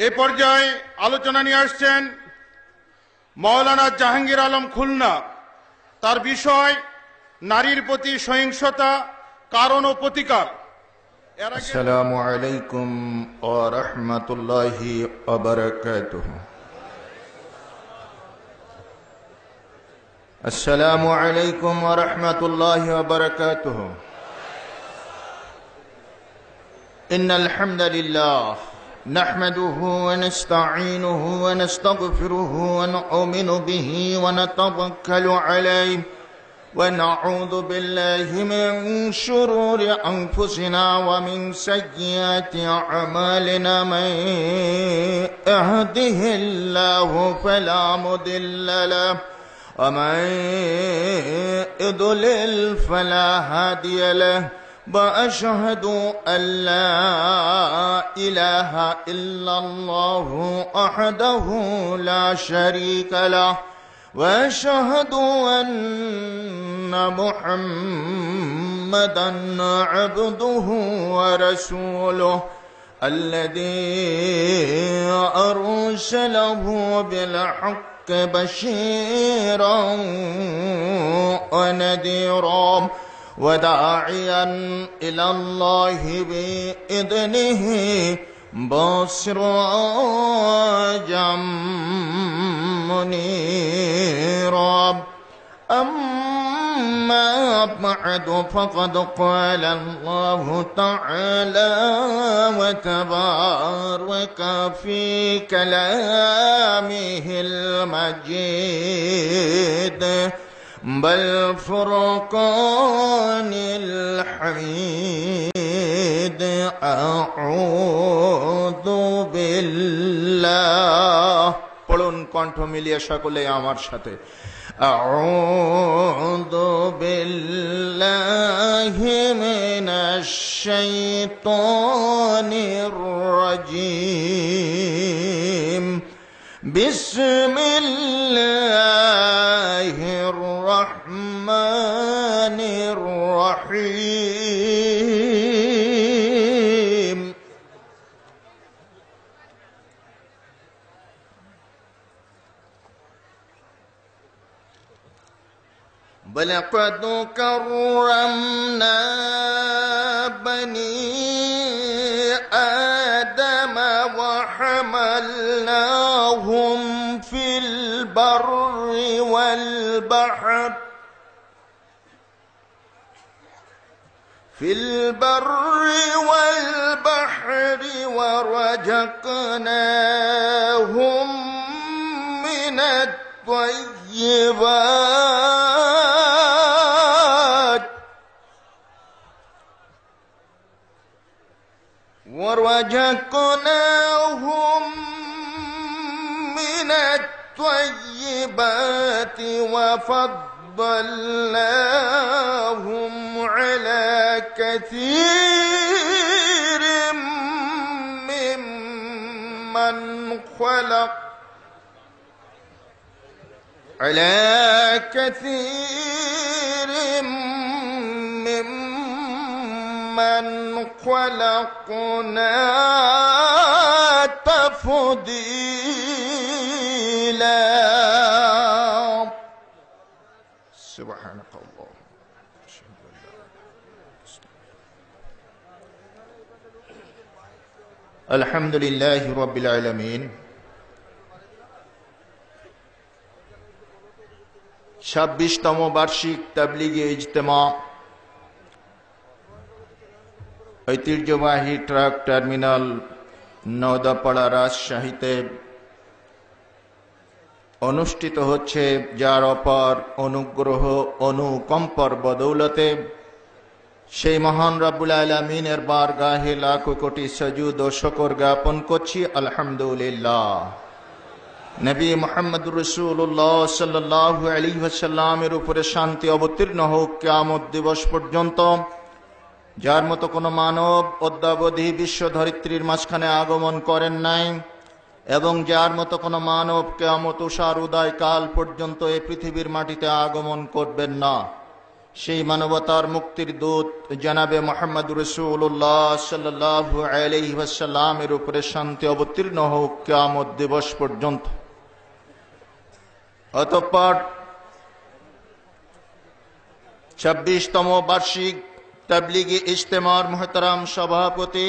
এ পর্যায়ে আলোচনা নিয়ে আসছেন মাওলানা জাহাঙ্গীর আলম খুলনা। তার বিষয় নারীর প্রতি সহিংসতা, কারণ ও প্রতিকার। আসসালামু আলাইকুম ওয়া রাহমাতুল্লাহি ওয়া বারাকাতুহু। আসসালামু আলাইকুম ওয়া রাহমাতুল্লাহি ওয়া বারাকাতুহু। ইন্নাল হামদালিল্লাহ নাহমাদুহু ওয়া নাস্তাঈনুহু ওয়া নাস্তাগফিরুহু ওয়া নু'মিনু বিহি ওয়া নাতাওয়াক্কালু আলাইহি ونعوذ بالله من شرور أنفسنا ومن سيئات أعمالنا من يهده الله فلا مضل له ومن يضلل فلا هادي له وأشهد أن لا إله إلا الله وحده لا شريك له وأشهد أن محمدًا عبده ورسوله الذي أرسله بالحق بشيرًا ونذيرًا وداعيًا إلى الله بإذنه وسراجًا منيرا. أما بعد فقد قال الله تعالى وتبارك في كلامه المجيد بالفرقان الحميد. أعوذ بالله পড়ুন কণ্ঠ মিলিয়ে সকলে আমার সাথে আউযু বিল্লাহি মিনাশ শাইতানির রাজীম বিসমিল্লাহির রহমানির রহিম. ولقد كرمنا بني آدم وحملناهم في البر والبحر ورزقناهم من الطيبات وفضلناهم على كثير ممن خلقنا تفضيلا. سبحانك اللهم. الحمد لله رب العالمين. 26তম বার্ষিক তাবলীগে ইজতেমা ঐতিহ্যবাহী ট্রাক টার্মিনাল নওদাপাড়া রাজশাহীতে অনুষ্ঠিত হচ্ছে, যার অপার অনুগ্রহ অনুকম্পার বদৌলতে সেই মহান রব্বুল আলামিনের বারগাহে লাখো কোটি সুজুদ ও শুকর জ্ঞাপন করছি আলহামদুলিল্লাহ। নবী মুহাম্মদুর রাসূলুল্লাহ সাল্লাল্লাহু আলাইহি ওয়াসাল্লামের উপরে শান্তি অবতীর্ণ হোক কিয়ামত দিবস পর্যন্ত। যার মতো কোনো মানব অদ্যাবধি বিশ্ব ধরিত্রীর মাঝখানে আগমন করেন নাই এবং যার মতো কোনো মানব কিয়ামত উষার উদয় কাল পর্যন্ত এই পৃথিবীর মাটিতে আগমন করবেন না। সেই মানবতার মুক্তির দূত জনাবে মুহাম্মদ রাসূলুল্লাহ সাল্লাল্লাহু আলাইহি ওয়াসাল্লামের উপরে শান্তি অবতীর্ণ হোক কিয়ামত দিবস পর্যন্ত। অতঃপর 26তম বার্ষিক তাবলীগী ইজতেমার মুহতারাম সভাপতি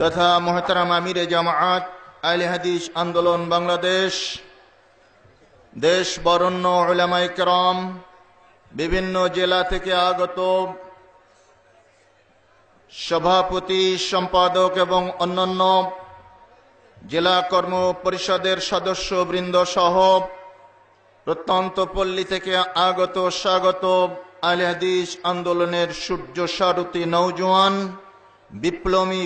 তথা মুহতারাম আমিরে জামাআত আহলে হাদিস আন্দোলন বাংলাদেশ, দেশ বরেণ্য উলামায়ে কেরাম, বিভিন্ন জেলা থেকে আগত সভাপতি, সম্পাদক এবং অন্যান্য জেলা কর্ম পরিষদের সদস্যবৃন্দ সহ প্রত্যন্ত পল্লী থেকে আগত স্বাগত আহলে হাদিস আন্দোলনের সূর্য সারথী নওজোয়ান বিপ্লবী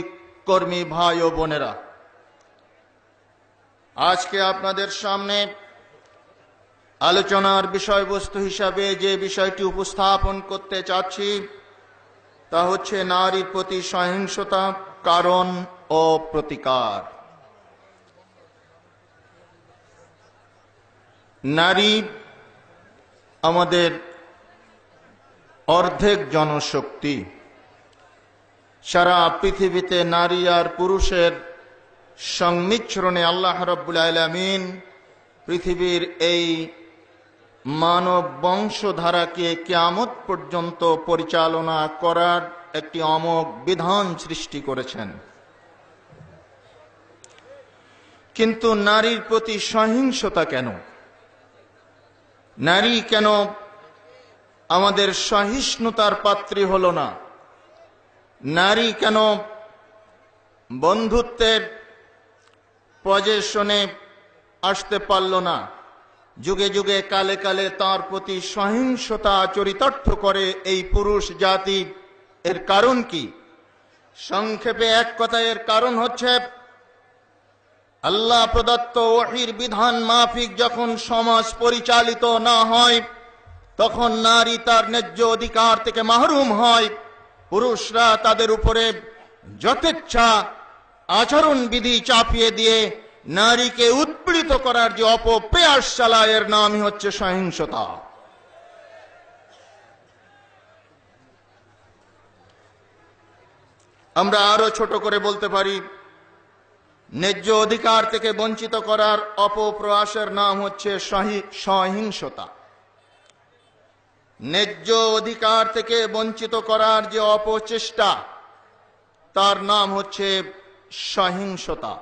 কর্মী ভাই ও বোনেরা, আজকে আপনাদের সামনে আলোচনার বিষয়বস্তু হিসাবে যে বিষয়টি উপস্থাপন করতে চাচ্ছি তা হচ্ছে নারীর প্রতি সহিংসতা, কারণ ও প্রতিকার। নারী আমাদের অর্ধেক জনশক্তি। সারা পৃথিবীতে নারী আর পুরুষের সংমিশ্রণে আল্লাহ রাব্বুল আলামিন পৃথিবীর এই মানব বংশধারাকে কিয়ামত পর্যন্ত পরিচালনা করার একটি অমোঘ বিধান সৃষ্টি করেছেন। কিন্তু নারীর প্রতি সহিংসতা কেন? নারী কেন আমাদের সহিষ্ণুতার পাত্রী হলো না? নারী কেন বন্ধুত্বের পজিশনে আসতে পারল না? যুগে যুগে কালে কালে তার প্রতি সহিংসতা চরিতার্থ করে এই পুরুষ জাতি। এর কারণ কি? সংক্ষেপে এক কথায় এর কারণ হচ্ছে আল্লাহ প্রদত্ত ওহীর বিধান মাফিক যখন সমাজ পরিচালিত না হয় তখন নারী তার ন্যায্য অধিকার থেকে মাহরুম হয়। পুরুষরা তাদের উপরে যথেচ্ছা আচরণ বিধি চাপিয়ে দিয়ে নারীকে উৎপীড়িত করার যে অপপ্রয়াস চালায় এর নামই হচ্ছে সহিংসতা। আমরা আরো ছোট করে বলতে পারি, ন্যায্য অধিকার থেকে বঞ্চিত করার অপপ্রয়াসের নাম হচ্ছে সহিংসতা। ন্যায্য অধিকার থেকে বঞ্চিত করার যে অপচেষ্টা তার নাম হচ্ছে সহিংসতা।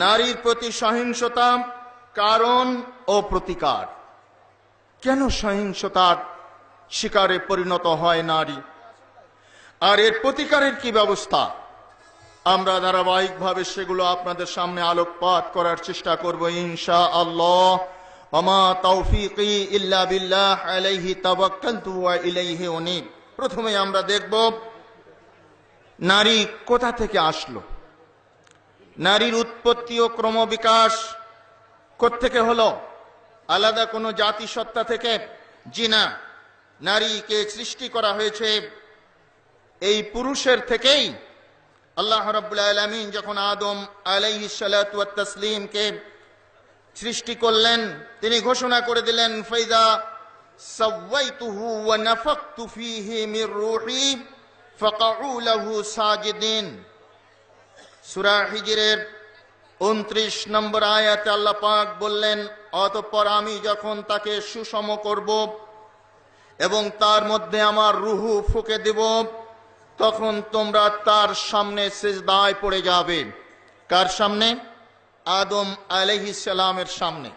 নারীর প্রতি সহিংসতা, কারণ ও প্রতিকার। কেন সহিংসতার শিকারে পরিণত হয় নারী, আর এর প্রতিকারের কি ব্যবস্থা? আমরা ধারাবাহিকভাবে সেগুলো আপনাদের সামনে আলোকপাত করার চেষ্টা করব ইনশাআল্লাহ। ওমা তাওফীকি ইল্লা বিল্লাহ আলাইহি তাওয়াক্কালতু ওয়া ইলাইহি উনীব। প্রথমে আমরা দেখব নারী কোথা থেকে আসলো, নারীর উৎপত্তি ও ক্রমবিকাশ কোত্থেকে হলো? আলাদা কোনো জাতিসত্তা থেকে? জি না, নারীকে সৃষ্টি করা হয়েছে এই পুরুষের থেকেই। আল্লাহ রাব্বুল আলামিন যখন আদম আলাইহিস সালাতু ওয়াত তাসলিমকে সৃষ্টি করলেন তিনি ঘোষণা করে দিলেন, ফাইদা সাওয়াইতুহু ওয়া নাফাখতু ফীহি মির রূহি ফাকাউ লাহু সাজিদিন। সূরা হিজরের 29 নম্বর আয়াতে আল্লাহ পাক বললেন, অতঃপর আমি যখন তাকে সুষম করব এবং তার মধ্যে আমার রূহ ফুঁকে দেব তখন তোমরা তার সামনে সিজদায় পড়ে যাবে। কার সামনে? আদম আলাইহিস সালামের সামনে।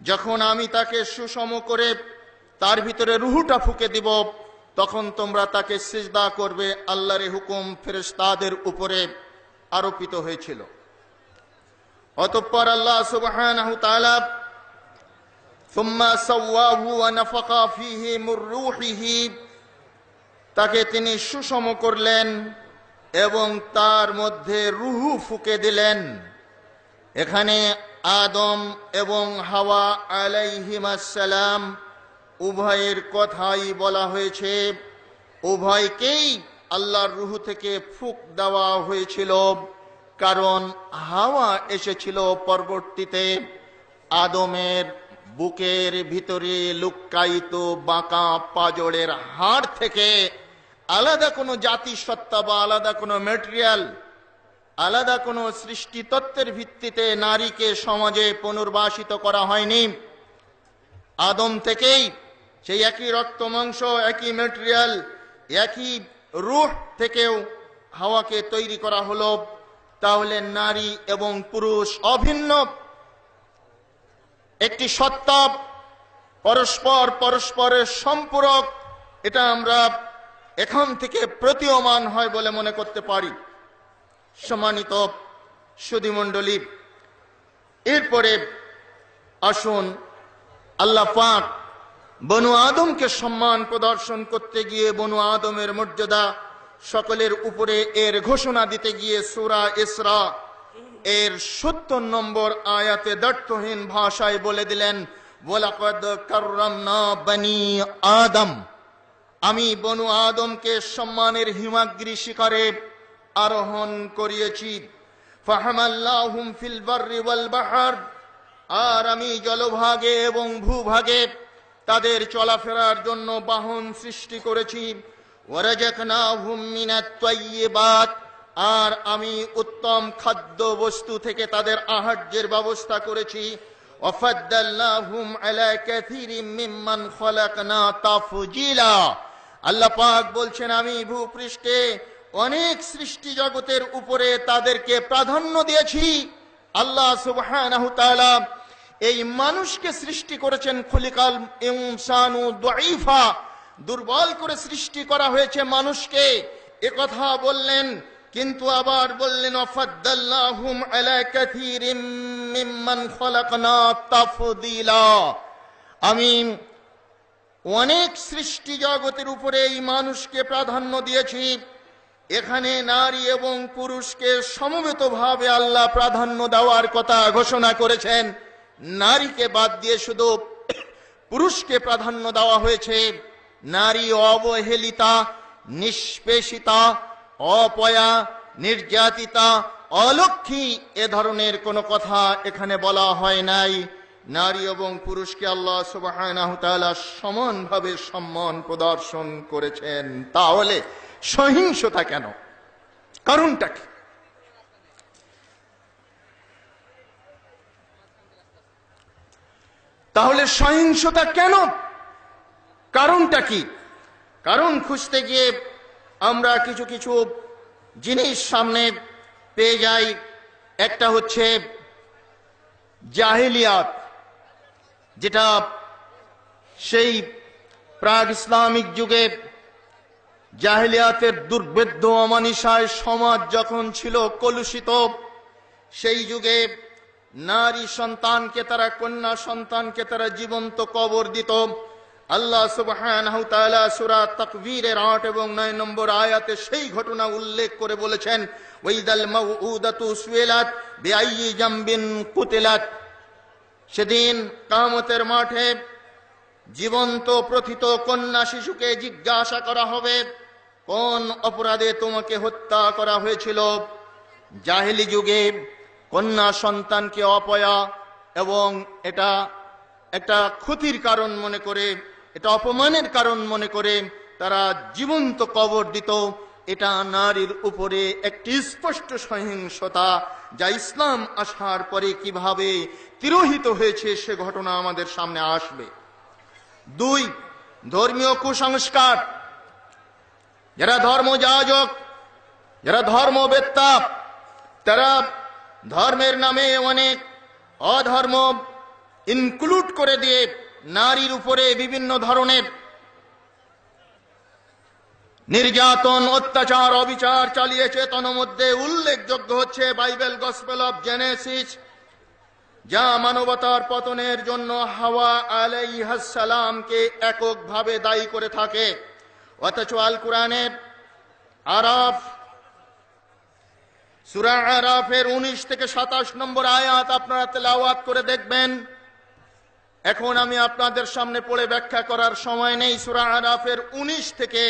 যখন আমি তাকে সুষম করে তার ভিতরে রূহটা ফুঁকে দিব তখন তোমরা তাকে সিজদা করবে। আল্লাহর হুকুম ফেরেশতাদের উপরে আরোপিত হয়েছিল। অতঃপর আল্লাহ সুবহানাহু তাআলা সুম্মা সাওয়াহু ওয়া নাফাখা ফীহি মির রূহিহি, তাকে তিনি সুষম করলেন এবং তার মধ্যে রূহ ফুঁকে দিলেন। এখানে আদম এবং হাওয়া আলাইহিমাস সালাম উভয়ের কথাই বলা হয়েছে। উভয়কেই আল্লাহর রূহ থেকে ফুঁক দেওয়া হয়েছিল, কারণ হাওয়া এসেছিল পরবর্তীতে আদমের বুকের ভিতরে লুক্কায়িত বাঁকা পাজরের হাড় থেকে আলাদা কোনো জাতিসত্তা বা আলাদা কোনো ম্যাটেরিয়াল, আলাদা কোনো সৃষ্টি তত্ত্বের ভিত্তিতে নারীকে সমাজে পুনর্বাসিত করা হয়নি। আদম থেকেই সেই একই রক্ত মাংস, একই ম্যাটেরিয়াল, একই রূহ থেকেও হাওয়াকে তৈরি করা হলো। তাহলে নারী এবং পুরুষ অভিন্ন একটি সত্তা, পরস্পরের সম্পূরক। এটা আমরা এখন থেকে প্রতীয়মান হয় বলে মনে করতে পারি। সম্মানিত সুধীমণ্ডলী, এরপরে আসুন আল্লাহ পাক বনু আদমকে সম্মান প্রদর্শন করতে গিয়ে বনু আদমের মর্যাদা সকলের উপরে এর ঘোষণা দিতে গিয়ে সূরা ইসরা এর ৭০ নম্বর আয়াতে দ্ব্যর্থহীন ভাষায় বলে দিলেন, ওয়ালাকাদ কাররামনা বনি আদম, আমি বনু আদমকে সম্মানের হিমাগ্রী শিখরে আরোহণ করিয়েছি। ফাহামাল্লাহুম ফিল বাররি ওয়াল বাহর, আর আমি জলভাগে এবং ভূভাগে তাদের চলাফেরার জন্য বাহন সৃষ্টি করেছি। ওয়ারাযাকনাহুম মিনাত তাইয়্যিবাত, আর আমি উত্তম খাদ্য বস্তু থেকে তাদের আহার্যের ব্যবস্থা করেছি। ওয়াফাদ্দালনাহুম আলা কাসীরিম মিম্মান খালাকনা তাফজিলা, আল্লাহ পাক বলছেন আমি ভূপৃষ্ঠে অনেক সৃষ্টি জগতের উপরে তাদেরকে প্রাধান্য দিয়েছি। আল্লাহ সুবহানাহু তাআলা এই মানুষকে সৃষ্টি করেছেন, খুলিকাল ইনসানু দাঈফা, দুর্বল করে সৃষ্টি করা হয়েছে মানুষকে, একথা বললেন। কিন্তু আবার বললেন ওয়াফাদ্দালনাহুম আলা কাসীরিম মিম্মান খালাকনা তাফদীলা, আমি অনেক সৃষ্টি জগতের উপরে এই মানুষকে প্রাধান্য দিয়েছি। এখানে নারী এবং পুরুষকে সমবেতভাবে আল্লাহ প্রাধান্য দেওয়ার কথা ঘোষণা করেছেন। নারীকে বাদ দিয়ে শুধু পুরুষকে প্রাধান্য দেওয়া হয়েছে। নারী অবহেলিতা, নিষ্পেষিতা, অপয়া, নির্যাতিতা, অলক্ষী এ ধরনের কোনো কথা এখানে বলা হয় নাই। নারী এবং পুরুষকে আল্লাহ সুবহানাহু তাআলা সমানভাবে সম্মান প্রদর্শন করেছেন। তাহলে সহিংসতা কেন? কারণটা কি? তাহলে সহিংসতা কেন? কারণটা কি? কারণ খুঁজতে গিয়ে আমরা কিছু কিছু জিনিস সামনে পেয়ে যাই। একটা হচ্ছে জাহেলিয়াত, যেটা সেই প্রাগ ইসলামিক যুগে জাহেলিয়াতের দুর্ভেদ্য অমানিসায় সমাজ যখন ছিল কলুষিত, সেই যুগে নারী সন্তানকে তারা, কন্যা সন্তানকে তারা জীবন্ত কবর দিত। আল্লাহ সুবহানাহু তাআলা সূরা তাকবীরের ৮ এবং ৯ নম্বর আয়াতে সেই ঘটনা উল্লেখ করে বলেছেন, ওয়াইদাল মাউউদাতু সুইলাত বিআইয়ি জামবিন কুতিলাত, সেদিন কিয়ামতের মাঠে জীবন্ত প্রথিত কন্যা শিশুকে জিজ্ঞাসা করা হবে, কোন অপরাধে তোমাকে হত্যা করা হয়েছিল? জাহেলি যুগে কন্যা সন্তানকে অপয়া এবং এটা একটা ক্ষতির কারণ মনে করে, এটা অপমানের কারণ মনে করে তারা জীবন্ত কবর দিত। এটা নারীর উপরে একটি স্পষ্ট সহিংসতা, যা ইসলাম আসার পরে কিভাবে তিরোহিত হয়েছে সে ঘটনা আমাদের সামনে আসবে। ২, ধর্মীয় কুসংস্কার। যারা ধর্মযাজক, যারা ধর্মবেত্তা, তারা ধর্মের নামে অনেক অধর্ম ইনক্লুড করে দিয়ে নারীর উপরে বিভিন্ন ধরনের নির্যাতন, অত্যাচার, অবিচার চালিয়েছে। তন্মধ্যে উল্লেখযোগ্য হচ্ছে বাইবেল গসপেল অফ জেনেসিস, যা মানবতার পতনের জন্য হাওয়া আলাইহিস সালামকে এককভাবে দায়ী করে থাকে। অথচ আল কোরআনের আরাফ, সূরা আরাফের 19 থেকে 27 নম্বর আয়াত আপনারা তেলাওয়াত করে দেখবেন। এখন আমি আপনাদের সামনে পড়ে ব্যাখ্যা করার সময় নেই। সূরা আরাফের 19 থেকে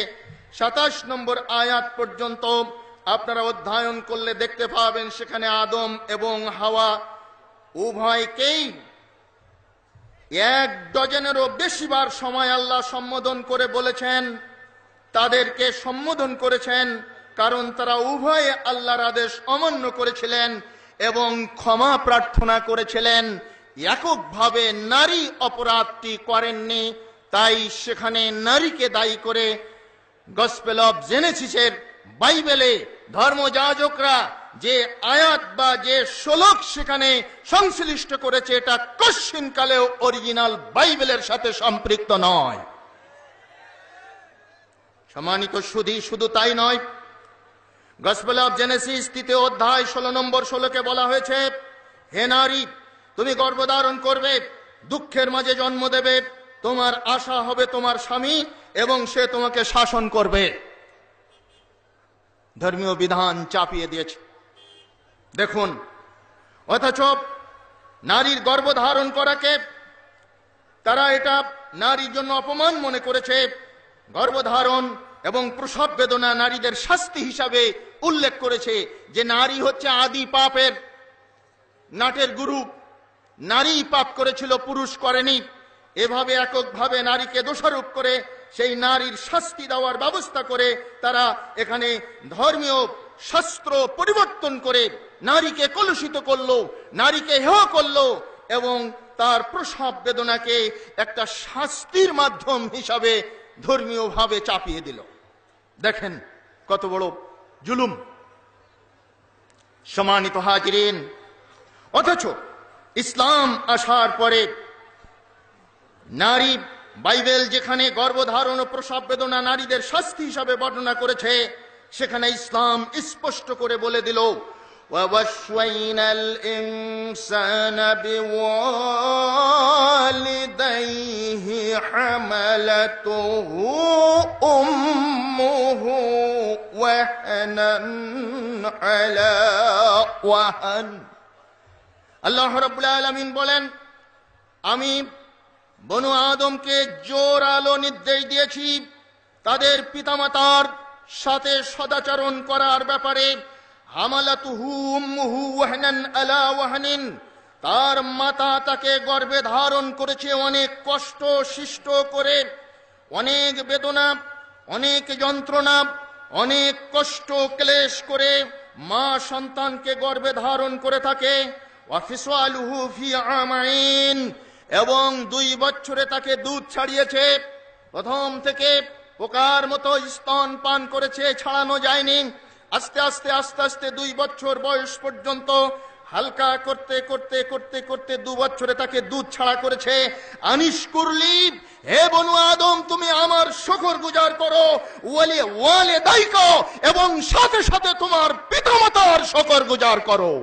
27 নম্বর আয়াত পর্যন্ত আপনারা অধ্যয়ন করলে দেখতে পাবেন সেখানে আদম এবং হাওয়া উভয়কেই 1 ডজনেরও বেশিবার সময় আল্লাহ সম্বোধন করে বলেছেন, তাদেরকে সম্বোধন করেছেন, কারণ তারা উভয়ে আল্লাহর আদেশ অমান্য করেছিলেন এবং ক্ষমা প্রার্থনা করেছিলেন। এককভাবে নারী অপরাধটি করেননি, তাই সেখানে নারীকে দায়ী করে গসপেল অফ জেনেসিসের বাইবেলে ধর্মযাজকরা যে আয়াত বা যে শ্লোক সেখানে সংশ্লিষ্ট করেছে, এটা কশ্চিনকালেও অরিজিনাল বাইবেলের সাথে সম্পৃক্ত নয়। সম্মানিত সুধী, শুধু তাই নয়, গসপেল অফ জেনেসিস 3 অধ্যায় 16 নম্বর শ্লোকে বলা হয়েছে, হে নারী, তুমি গর্ভধারণ করবে, দুঃখের মাঝে জন্ম দেবে, তোমার আশা হবে তোমার স্বামী এবং সে তোমাকে শাসন করবে। ধর্মীয় বিধান চাপিয়ে দিয়েছে। দেখুন, অথচ নারীর গর্ভধারণ করাকে তারা এটা নারীর জন্য অপমান মনে করেছে। গর্ভধারণ এবং প্রসব বেদনা নারীদের শাস্তি হিসাবে উল্লেখ করেছে যে নারী হচ্ছে আদি পাপের নাটের গুরু, নারী পাপ করেছিল, পুরুষ করেনি। এভাবে এককভাবে নারীকে দোষারোপ করে সেই নারীর শাস্তি দেওয়ার ব্যবস্থা করে তারা এখানে ধর্মীয় শাস্ত্র পরিবর্তন করে নারীকে কলুষিত করলো, নারীকে হেয় করলো এবং তার প্রসব বেদনাকে একটা শাস্তির মাধ্যম হিসাবে ধর্মীয়ভাবে চাপিয়ে দিল। দেখেন কত বড় জুলুম। সম্মানিত হাজিরিন, অথচ ইসলাম আসার পরে নারী, বাইবেল যেখানে গর্ভধারণ ও প্রসব বেদনা নারীদের শাস্তি হিসাবে বর্ণনা করেছে, সেখানে ইসলাম স্পষ্ট করে বলে দিল, وَوَصَّيْنَا الْإِنسَانَ بِوَالِدَيْهِ حَمَلَتْهُ أُمُّهُ وَهْنًا عَلَى وَهْنٍ। আল্লাহ রাব্বুল আলামিন বলেন, আমি বনু আদমকে জোরালো নির্দেশ দিয়েছি তাদের পিতামাতার সাথে সদাচরণ করার ব্যাপারে। হামালাতুহু উম্মুহু ওয়াহনান আলা ওয়াহনিন, তার মাতা তাকে গর্ভে ধারণ করেছে অনেক কষ্ট সৃষ্ট করে, অনেক বেদনা, অনেক যন্ত্রণা, অনেক কষ্ট ক্লেশ করে মা সন্তানকে গর্ভে ধারণ করে থাকে। ওয়াফিসালুহু ফি আমাইন, এবং 2 বছরে তাকে দুধ ছাড়িয়েছে। প্রথম থেকে পোকার মতো স্তন পান করেছে, ছাড়ানো যায়নি। আস্তে আস্তে আস্তে আস্তে 2 বছর বয়স পর্যন্ত হালকা করতে করতে করতে করতে 2 বছরে তাকে দুধ ছাড়া করেছে। আনিশ কুরলি, হে বনু আদম, তুমি আমার শুকর গুজার করো, ওয়ালে দাইকো, এবং সাথে সাথে তোমার পিতামাতার শুকর গুজার করো।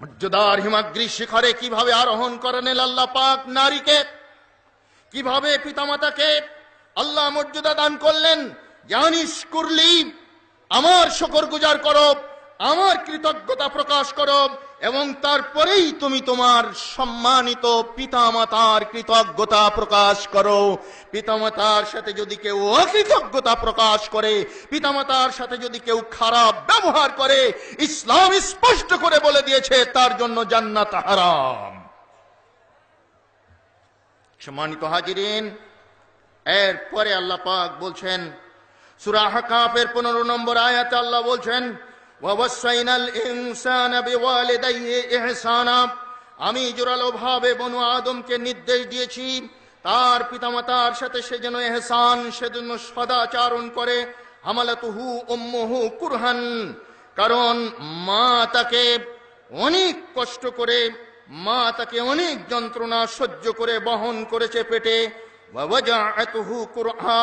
মর্যাদার হিমাদ্রি শিখরে কিভাবে আরোহণ করেন আল্লাহ পাক নারীকে, কিভাবে পিতামাতাকে আল্লাহ মর্যাদা দান করলেন। জানিস করলি, আমার শুকর গুজার করো, আমার কৃতজ্ঞতা প্রকাশ করো, এবং তারপরেই তুমি তোমার সম্মানিত পিতামাতার কৃতজ্ঞতা প্রকাশ করো। পিতামাতার সাথে যদি কেউ অকৃতজ্ঞতা প্রকাশ করে, পিতামাতার সাথে যদি কেউ খারাপ ব্যবহার করে, ইসলাম স্পষ্ট করে বলে দিয়েছে তার জন্য জান্নাত হারাম। সম্মানিত হাজিরিন, এরপরে আল্লাহ পাক বলছেন, সূরা আহকাফের 15 নম্বর আয়াতে আল্লাহ বলছেন, ওয়াসাইনাল ইনসানা বিওয়ালিদাইহি ইহসানা, আমি জোরালো ভাবে বনু আদমকে নির্দেশ দিয়েছি তার পিতামাতার সাথে সে যেন ইহসান, সে যেন সদাচরণ করে। হামালাতুহু উম্মুহু কুরহান, কারণ মা তাকে অনেক কষ্ট করে, মা তাকে অনেক যন্ত্রণা সহ্য করে বহন করেছে পেটে। ওয়াজাআতুহু কুরহা,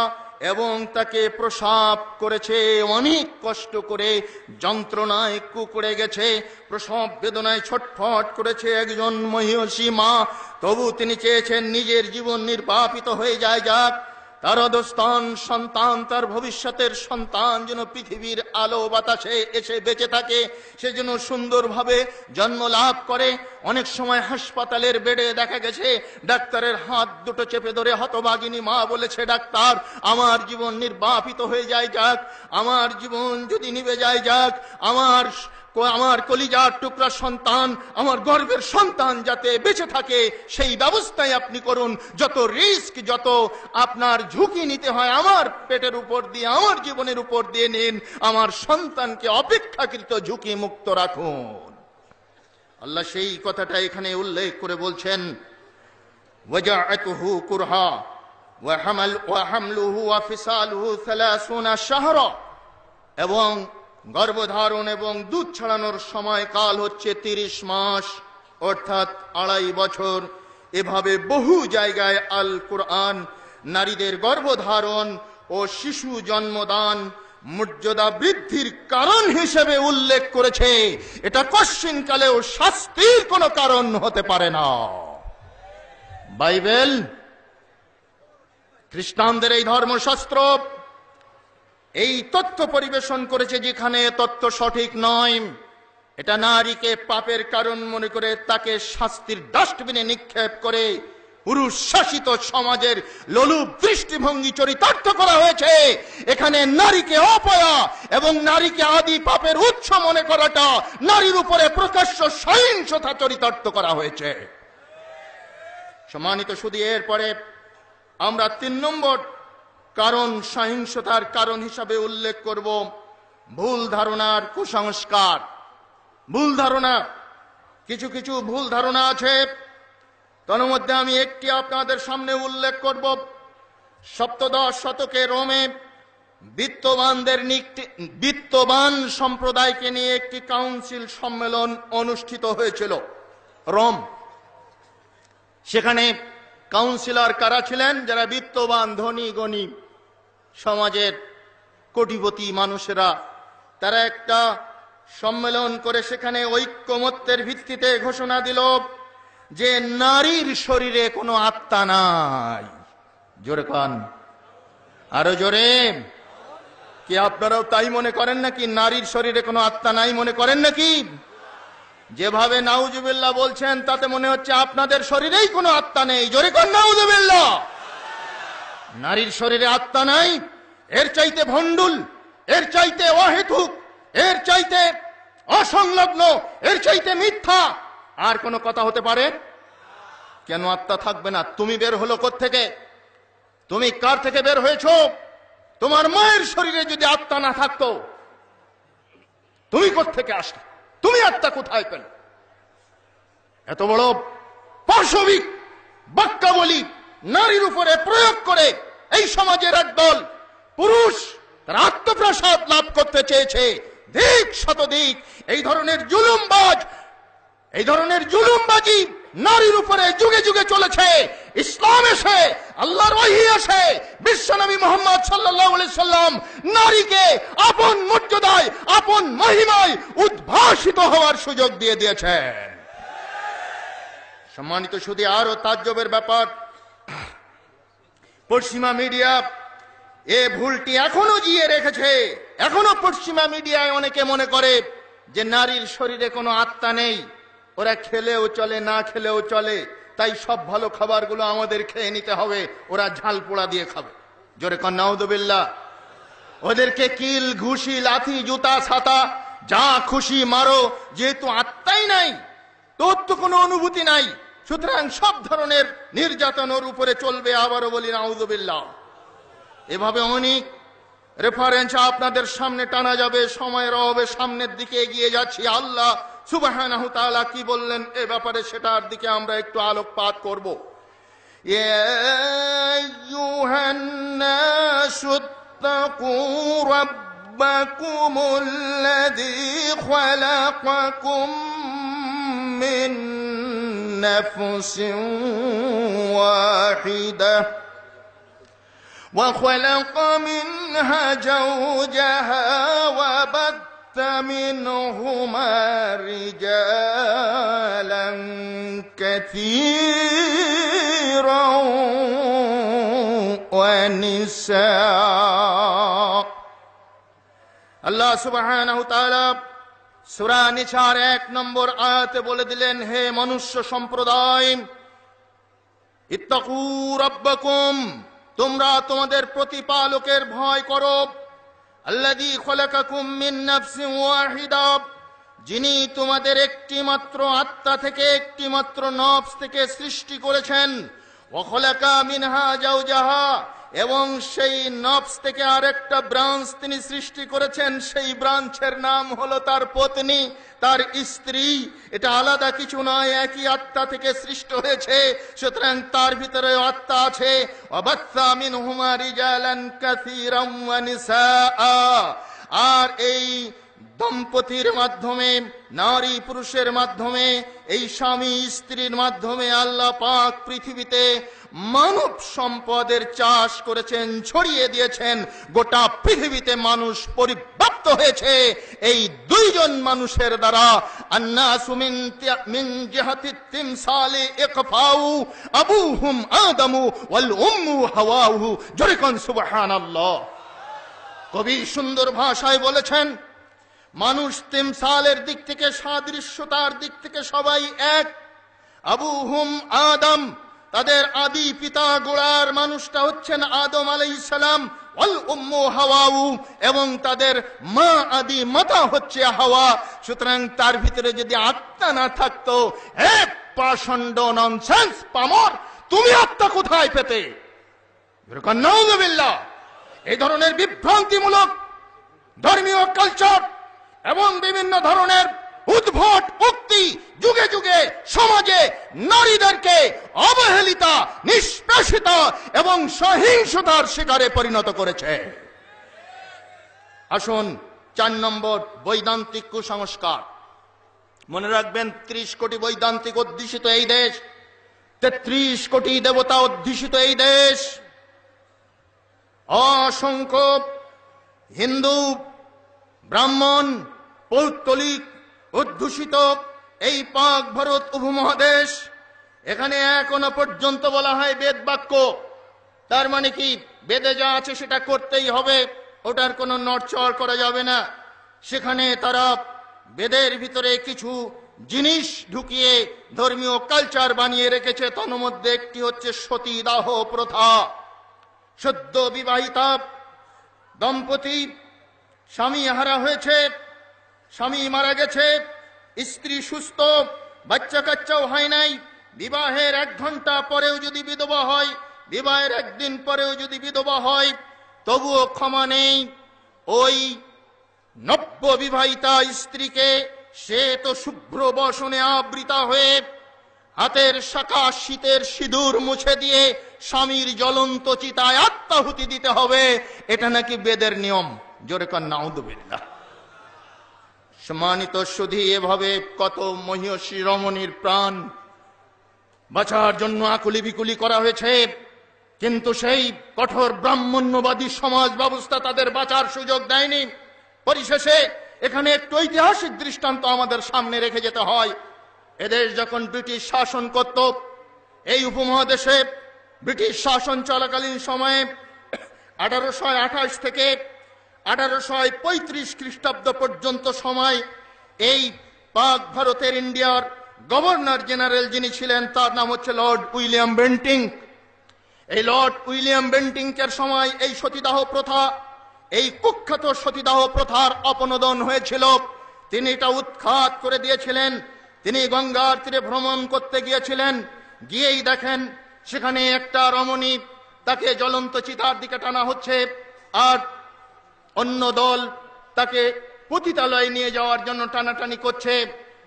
এবং তাকে প্রসব করেছে অনেক কষ্ট করে, যন্ত্রণায় কুঁকড়ে গেছে, প্রসব বেদনায় ছটফট করেছে একজন মহিষী মা। তবু তিনি চেয়েছেন নিজের জীবন নির্বাপিত হয়ে যায় যাক, তার অধস্তন সন্তান, তার ভবিষ্যতের সন্তান যেন পৃথিবীর আলো বাতাসে এসে বেঁচে থাকে, সে যেন সুন্দরভাবে জন্ম লাভ করে। অনেক সময় হাসপাতালের বেডে দেখা গেছে ডাক্তারের হাত দুটো চেপে ধরে হতভাগিনী মা বলেছে, ডাক্তার আমার জীবন নির্বাপিত হয়ে যায় যাক, আমার জীবন যদি নিভে যায় যাক, আমার আমার কলিজার টুকরা সন্তান, আমার গর্বের সন্তান যাতে বেঁচে থাকে সেই ব্যবস্থাই আপনি করুন। যত রিস্ক, যত আপনার ঝুঁকি নিতে হয় আমার পেটের উপর দিয়ে, আমার জীবনের উপর দিয়ে নিন, আমার সন্তানকে অপেক্ষাকৃত ঝুঁকি মুক্ত রাখুন। আল্লাহ সেই কথাটা এখানে উল্লেখ করে বলছেন, ওয়াজাআতুহু কুরহা ওয়া হামলুহু ওয়া ফিসালুহু 30 শাহরা, এবং গর্ভধারণ এবং দুধ ছড়ানোর সময়কাল হচ্ছে 30 মাস, অর্থাৎ 2.5 বছর। এভাবে বহু জায়গায় আল কোরআন নারীদের গর্ভধারণ ও শিশু জন্মদান মর্যাদা বৃদ্ধির কারণ হিসেবে উল্লেখ করেছে। এটা কশ্চিনকালেও শাস্তির কোনো কারণ হতে পারে না। বাইবেল, খ্রিস্টানদের এই ধর্মশাস্ত্র এই তথ্য পরিবেশন করেছে যেখানে তথ্য সঠিক নয়। এটা নারীকে পাপের কারণ মনে করে তাকে শাস্তির ডাস্টবিনে নিক্ষেপ করে পুরুষ শাসিত সমাজের লোলুপ দৃষ্টিভঙ্গি চরিতার্থ করা হয়েছে। এখানে নারীকে অপয়া এবং নারীকে আদি পাপের উৎস মনে করাটা নারীর উপরে প্রকাশ্য সহিংসতা চরিতার্থ করা হয়েছে। সম্মানিত শুধু এরপরে আমরা 3 নম্বর কারণ, সহিংসতার কারণ হিসাবে উল্লেখ করব ভুল ধারণার কুসংস্কার। ভুল ধারণা, কিছু কিছু ভুল ধারণা আছে, তার মধ্যে আমি একটি আপনাদের সামনে উল্লেখ করব। সপ্তদশ শতকে রোমে বিত্তবান সম্প্রদায়কে নিয়ে একটি কাউন্সিল সম্মেলন অনুষ্ঠিত হয়েছিল রোম। সেখানে কাউন্সিলর কারা ছিলেন? যারা বিত্তবান, ধনী গণী সমাজের কোটিপতি মানুষেরা। তারা একটা সম্মেলন করে সেখানে ঐক্যমত্যের ভিত্তিতে ঘোষণা দিল যে নারীর শরীরে কোনো আত্মা নাই। জোরে কান, আরো জোরে। কি আপনারাও তাই মনে করেন নাকি? নারীর শরীরে কোনো আত্মা নাই মনে করেন নাকি? যেভাবে নাউজুবিল্লাহ বলছেন তাতে মনে হচ্ছে আপনাদের শরীরেই কোনো আত্মা নেই। জোরে কান নাউজুবিল্লাহ। নারীর শরীরে আত্মা নাই, এর চাইতে ভণ্ডুল, এর চাইতে অহেতুক, এর চাইতে অসংলগ্ন, এর চাইতে মিথ্যা আর কোন কথা হতে পারে? কেন আত্মা থাকবে না? তুমি বের হলো কোত্থেকে? তুমি কার থেকে বের হয়েছো? তোমার মায়ের শরীরে যদি আত্মা না থাকতো তুমি কোত্থেকে আসলে? তুমি আত্মা কোথায় পেলে? এত বড় পাশবিক বাক্যাবলী নারীর উপরে প্রয়োগ করে এই সমাজের একদল পুরুষ তারা আত্মপ্রসাদ লাভ করতে চেয়েছে। দিক শতদিক এই ধরনের জুলুমবাজ, এই ধরনের জুলুমবাজি নারীর উপরে যুগে যুগে চলেছে। ইসলাম এসে, আল্লাহর ওহী এসে বিশ্বনবী মুহাম্মদ সাল্লাল্লাহু আলাইহি সাল্লাম নারীকে আপন মর্যাদায়, আপন মহিমায় উদ্ভাসিত হওয়ার সুযোগ দিয়ে দিয়েছেন। সম্মানিত শুধু আরো তাজ্জবের ব্যাপার, পশ্চিমা মিডিয়া এ ভুলটি এখনো জিয়ে রেখেছে। এখনো পশ্চিমা মিডিয়ায় অনেকে মনে করে যে নারীর শরীরে কোনো আত্মা নেই, ওরা খেলেও চলে, না খেলেও চলে, তাই সব ভালো খাবারগুলো আমাদের খেয়ে নিতে হবে, ওরা ঝাল পোড়া দিয়ে খাবে। জোরে কন নাউযুবিল্লাহ। ওদেরকে কিল, ঘুষি, লাথি, জুতা, ছাতা যা খুশি মারো, যেহেতু আত্মাই নাই, তোর তো কোনো অনুভূতি নাই, সুতরাং সব ধরনের নির্যাতনের উপরে চলবে। আবারও বলি নাউযুবিল্লাহ। এভাবে অনেক রেফারেন্স আপনাদের সামনে টানা যাবে, সময়ের অভাবে সামনের দিকে এগিয়ে যাচ্ছি। আল্লাহ সুবহানাহু তাআলা কি বললেন এ ব্যাপারে সেটার দিকে আমরা একটু আলোকপাত করব। ইয়া আইয়ুহান নাসু তাকু রাব্বাকুমুল্লাযী খালাকাকুম মিন নাফসিন ওয়াহিদাহ وخلق منها زوجها وبث منهما رجالا كثيرا ونساء। আল্লাহ সুবহানাহু ওয়া তাআলা সূরা নিসার 1 নম্বর আয়াতে বলে দিলেন, হে মনুষ্য সম্প্রদায়, ইত্তাকু রাব্বাকুম, তোমরা তোমাদের প্রতিপালকের ভয় করো। আল্লাযী খালাকাকুম মিন নাফসিন ওয়াহিদা, যিনি তোমাদের একটি মাত্র আত্মা থেকে, একটি মাত্র নফস থেকে সৃষ্টি করেছেন। ওয়া খালাকা মিনহা যাওজাহা, এবং সেই নফস থেকে আরেকটা ব্রাঞ্চ তিনি সৃষ্টি করেছেন। সেই ব্রাঞ্চের নাম হলো তার পত্নী, তার স্ত্রী। এটা আলাদা কিছু নয়, একই আত্মা থেকে সৃষ্টি হয়েছে। সুতরাং তার ভিতরে আত্মা আছে। ওয়াবাত্সা মিনহুমা রিজালান কাসীরাম ওয়া নিসাআ, আর এই দম্পতির মাধ্যমে, নারী পুরুষের মাধ্যমে, এই স্বামী স্ত্রীর মাধ্যমে আল্লাহ পাক পৃথিবীতে মানব সম্পদের চাষ করেছেন, ছড়িয়ে দিয়েছেন। গোটা পৃথিবীতে মানুষ পরিব্যাপ্ত হয়েছে এই দুইজন মানুষের দ্বারা। আন্নাসু মিন জিহাতি তিমসালি ইকফাউ আবুহুম আদমু ওয়াল উম্মু হাওয়াহু। জোরে কোন সুবহানাল্লাহ। কবি সুন্দর ভাষায় বলেছেন, মানুষ তিমসালের দিক থেকে, সাদৃশ্যতার দিক থেকে সবাই এক। আবুহুম আদম, তাদের আদি পিতা গোড়ার মানুষটা হচ্ছেন আদম আলাইহিস সালাম। ওয়াল উম্মু হাওয়াউ, এবং তাদের মা আদি মাতা হচ্ছে হাওয়া। সুতরাং তার ভিতরে যদি আত্মা না থাকতো, এক পাষণ্ড ননসেন্স পামর, তুমি আত্মা কোথায় পেতে? নাউযুবিল্লাহ। এই ধরনের বিভ্রান্তিমূলক ধর্মীয় কালচার এবং বিভিন্ন ধরনের উদ্ভট উক্তি যুগে যুগে সমাজে নারীদেরকে অবহেলিতা, নিষ্পেষিতা এবং সহিংসতার শিকারে পরিণত করেছে। আসুন 4 নম্বর, বৈদান্তিক কুসংস্কার। মনে রাখবেন, 30 কোটি বৈদান্তিক অধ্যুষিত এই দেশ, 33 কোটি দেবতা অধ্যুষিত এই দেশ, অসংখ্য হিন্দু, ব্রাহ্মণ, পৌত্তলিক অধ্যুষিত এই পাক ভারত উপমহাদেশ। এখানে এখনো পর্যন্ত বলা হয় বেদ বাক্য। তার মানে কি, বেদে যা আছে সেটা করতেই হবে, ওটার কোনো নড়চড় করা যাবে না। সেখানে তারা বেদের ভিতরে কিছু জিনিস ঢুকিয়ে ধর্মীয় কালচার বানিয়ে রেখেছে। তন্মধ্যে একটি হচ্ছে সতীদাহ প্রথা। সদ্য বিবাহিতা দম্পতি, স্বামী হারা হয়েছে, স্বামী মারা গেছে, স্ত্রী সুস্থ, বাচ্চা কাচ্চাও হয় নাই, বিবাহের 1 ঘন্টা পরেও যদি বিধবা হয়, বিবাহের 1 দিন পরেও যদি বিধবা হয়, তবুও ক্ষমা নেই। ওই নব্য বিবাহিতা স্ত্রীকে, সে তো শুভ্র বসনে আবৃতা হয়ে হাতের শাখা শীতের সিঁদুর মুছে দিয়ে স্বামীর জ্বলন্ত চিতায় আত্মাহুতি দিতে হবে। এটা নাকি বেদের নিয়ম। জোরে কর নাউযুবিল্লাহ। সম্মানিত সুধী, এভাবে কত মহিষী রমণীর প্রাণ বাঁচার জন্য আকুলি বিকুলি করা হয়েছে, কিন্তু সেই কঠোর ব্রাহ্মণ্যবাদী সমাজ ব্যবস্থা তাদের বাঁচার সুযোগ দেয়নি। পরিশেষে এখানে একটু ঐতিহাসিক দৃষ্টান্ত আমাদের সামনে রেখে যেতে হয়। এদেশ যখন ব্রিটিশ শাসন করত, এই উপমহাদেশে ব্রিটিশ শাসন চলাকালীন সময়ে 1828 থেকে 1835 খ্রিস্টাব্দ পর্যন্ত সময় এই পাক ভারতের ইন্ডিয়ার গভর্নর জেনারেল যিনি ছিলেন, তার নাম হচ্ছে লর্ড উইলিয়াম বেন্টিং। এই লর্ড উইলিয়াম বেন্টিংকের সময় এই সতীদাহ প্রথা, এই কুখ্যাত সতীদাহ প্রথার অপনোদন হয়েছিল। তিনি এটা উৎখাত করে দিয়েছিলেন। তিনি গঙ্গার তীরে ভ্রমণ করতে গিয়েছিলেন, গিয়েই দেখেন সেখানে একটা রমণী, তাকে জ্বলন্ত চিতার দিকে টানা হচ্ছে, আর অন্য দল তাকে পতিতালয়ে নিয়ে যাওয়ার জন্য টানাটানি করছে।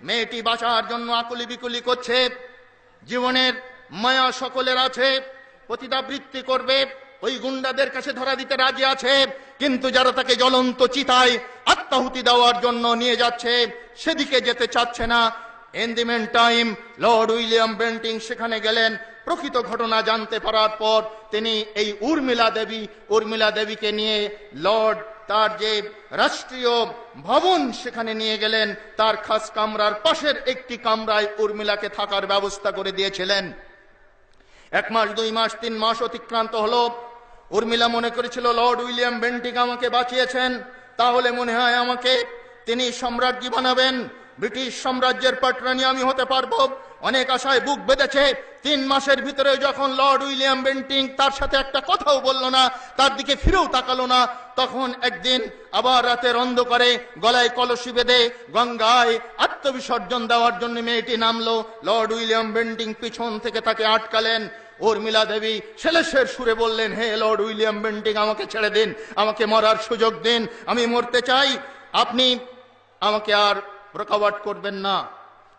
মেয়েটি বাঁচার জন্য আকুলি বিকুলি করছে। জীবনের মায়া সকলের আছে, পতিতাবৃত্তি করবে, ওই গুন্ডাদের কাছে ধরা দিতে রাজি আছে, কিন্তু যারা তাকে জ্বলন্ত চিতায় আত্মাহুতি দেওয়ার জন্য নিয়ে যাচ্ছে সেদিকে যেতে চাচ্ছে না। In the mean time Lord William Bentinck সেখানে গেলেন। প্রকৃত ঘটনা জানতে পারার পর তিনি এই উর্মিলা দেবীকে নিয়ে লর্ড তার যে রাষ্ট্রীয় ভবন সেখানে নিয়ে গেলেন। তার খাস কামরার পাশের একটি কামরায় উর্মিলাকে থাকার ব্যবস্থা করে দিয়েছিলেন। 1 মাস, 2 মাস, 3 মাস অতিক্রান্ত হলো। উর্মিলা মনে করেছিল লর্ড উইলিয়াম বেন্টিং আমাকে বাঁচিয়েছেন, তাহলে মনে হয় আমাকে তিনি সম্রাজ্ঞী বানাবেন। ব্রিটিশ সাম্রাজ্যের পাটরানি আমি হতে পারবো, অনেক আশায় বুক বেঁধেছে। 3 মাসের ভিতরে যখন লর্ড উইলিয়াম বেন্টিং তার সাথে একটা কথাও বলল না, তার দিকে ফিরেও তাকালো না, তখন একদিন আবার রাতের অন্ধকারে গলায় কলসি বেঁধে গঙ্গায় আত্মবিসর্জন দেওয়ার জন্য মেয়েটি নামলো। লর্ড উইলিয়াম বেন্টিং পিছন থেকে তাকে আটকালেন। উর্মিলা দেবী ছেলেশের সুরে বললেন, হে লর্ড উইলিয়াম বেন্টিং, আমাকে ছেড়ে দিন, আমাকে মরার সুযোগ দিন, আমি মরতে চাই, আপনি আমাকে আর রোকাওয়াট করবেন না।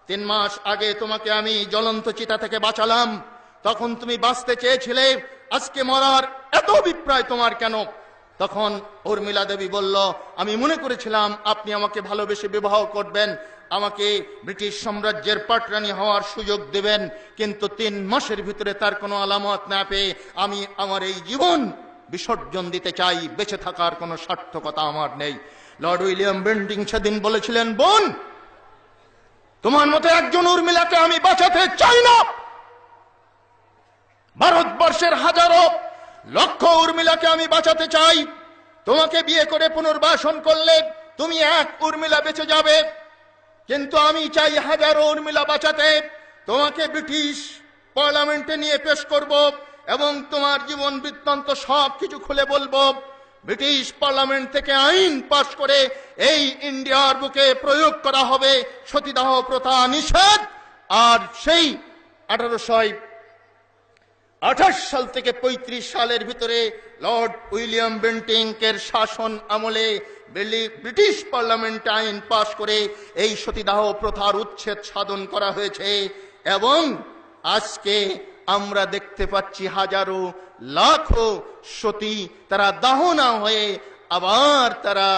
3 মাস আগে তোমাকে আমি জ্বলন্ত চিতা থেকে বাঁচালাম, তখন তুমি বাঁচতে চেয়েছিলে, আজকে মরার এত অভিপ্রায় তোমার কেন? তখন উর্মিলা দেবী বলল, আমি মনে করেছিলাম আপনি আমাকে ভালোবেসে বিবাহ করবেন, আমাকে ব্রিটিশ সাম্রাজ্যের পাটরানি হওয়ার সুযোগ দেবেন, কিন্তু 3 মাসের ভিতরে তার কোনো আলামত না পেয়ে আমি আমার এই জীবন বিসর্জন দিতে চাই, বেঁচে থাকার কোনো সার্থকতা আমার নেই। লর্ড উইলিয়াম বেন্টিং সেদিন বলেছিলেন, বোন, তোমার মতো একজন উর্মিলাকে আমি বাঁচাতে চাই না। ভারতবর্ষের হাজারো লক্ষ উর্মিলাকে আমি বাঁচাতে চাই। তোমাকে বিয়ে করে পুনর্বাসন করলে তুমি এক উর্মিলা বেঁচে যাবে, কিন্তু আমি চাই হাজারো উর্মিলা বাঁচাতে। তোমাকে ব্রিটিশ পার্লামেন্টে নিয়ে পেশ করব এবং তোমার জীবন বৃত্তান্ত সব কিছু খুলে বলবো। ব্রিটিশ পার্লামেন্ট থেকে আইন পাশ করে এই ইন্ডিয়ার বুকে প্রয়োগ করা হবে সতীদাহ প্রথা নিষেধ। আর সেই 1828 সাল থেকে 35 সালের ভিতরে লর্ড উইলিয়াম বেন্টিং এর শাসন আমলে ব্রিটিশ পার্লামেন্টে আইন পাশ করে এই সতীদাহ প্রথার উচ্ছেদ সাধন করা হয়েছে এবং আজকে আমরা দেখতে পাচ্ছি হাজারো লাখো সতী তারা দাহ না হয়ে আবার তারা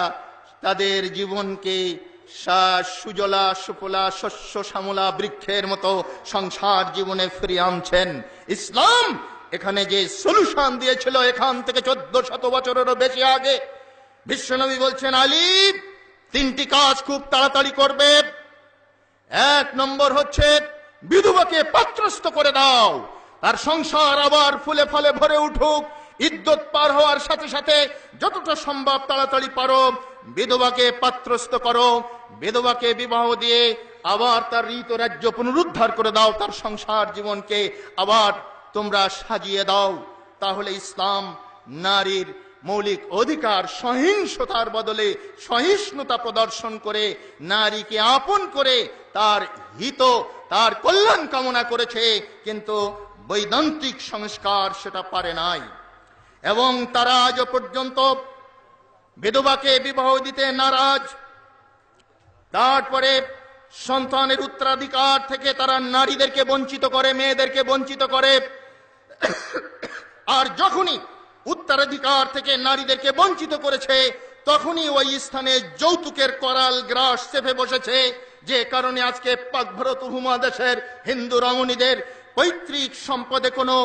তাদের জীবনকে সুজলা সুফলা শস্য শ্যামলা বৃক্ষের মতো সংসার জীবনে ফিরিয়ে আনছেন। ইসলাম এখানে যে সলিউশন দিয়েছিল এখান থেকে 1400 বছরেরও বেশি আগে, বিশ্বনবী বলছেন, আলী 3টি কাজ খুব তাড়াতাড়ি করবে। 1 নম্বর হচ্ছে বিধবাকে পাত্রস্থ করে দাও, তার সংসার আবার ফুলে ফলে ভরে উঠুক। ইদ্যত পার হওয়ার সাথে সাথে যতটা সম্ভব তাড়াতাড়ি পারো বিধবাকে পাত্রস্থ করো, বিধবাকে বিবাহ দিয়ে আবার তার ঋত রাজ্য পুনরুদ্ধার করে দাও, তার সংসার জীবনকে আবার তোমরা সাজিয়ে দাও। তাহলে ইসলাম নারীর মৌলিক অধিকার সহিংসতার বদলে সহিষ্ণুতা প্রদর্শন করে নারীকে আপন করে তার হিত তার কল্যাণ কামনা করেছে, কিন্তু বৈদান্তিক সংস্কার সেটা পারে নাই এবং তারা আজও পর্যন্ত বিধবাকে বিবাহ দিতে নারাজ। তারপরে সন্তানের উত্তরাধিকার থেকে তারা নারীদেরকে বঞ্চিত করে, মেয়েদেরকে বঞ্চিত করে। আর যখনই উত্তরাধিকার থেকে নারীদেরকে বঞ্চিত করেছে তখনই ওই স্থানে যৌতুকের করাল গ্রাস চেপে বসেছে, যে কারণে আজকে পাক ভারত উপমহাদেশের হিন্দু রমণীদের পৈতৃক সম্পদে কোনো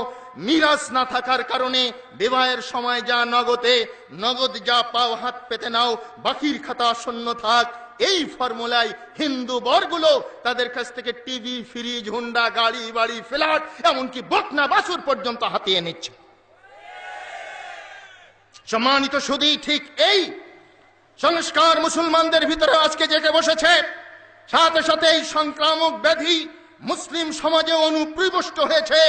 মিরাজ না থাকার কারণে বিবাহের সময় যা নগদ যা পাও হাত পেতে নাও, বাকির খাতা শূন্য থাক, এই ফর্মুলায় হিন্দু বরগুলো তাদের কাছ থেকে টিভি, ফ্রিজ, হুন্ডা, গাড়ি বাড়ি, ফ্ল্যাট, এমনকি বকনা বাছুর পর্যন্ত হাতিয়ে নিচ্ছে। সম্মানিত সুধী, ঠিক এই সংস্কার মুসলমানদের ভিতরে আজকে জেগে বসেছে। সাথে সাথে এই সংক্রামক ব্যাধি মুসলিম সমাজে অনুপ্রবিষ্ট হয়েছে।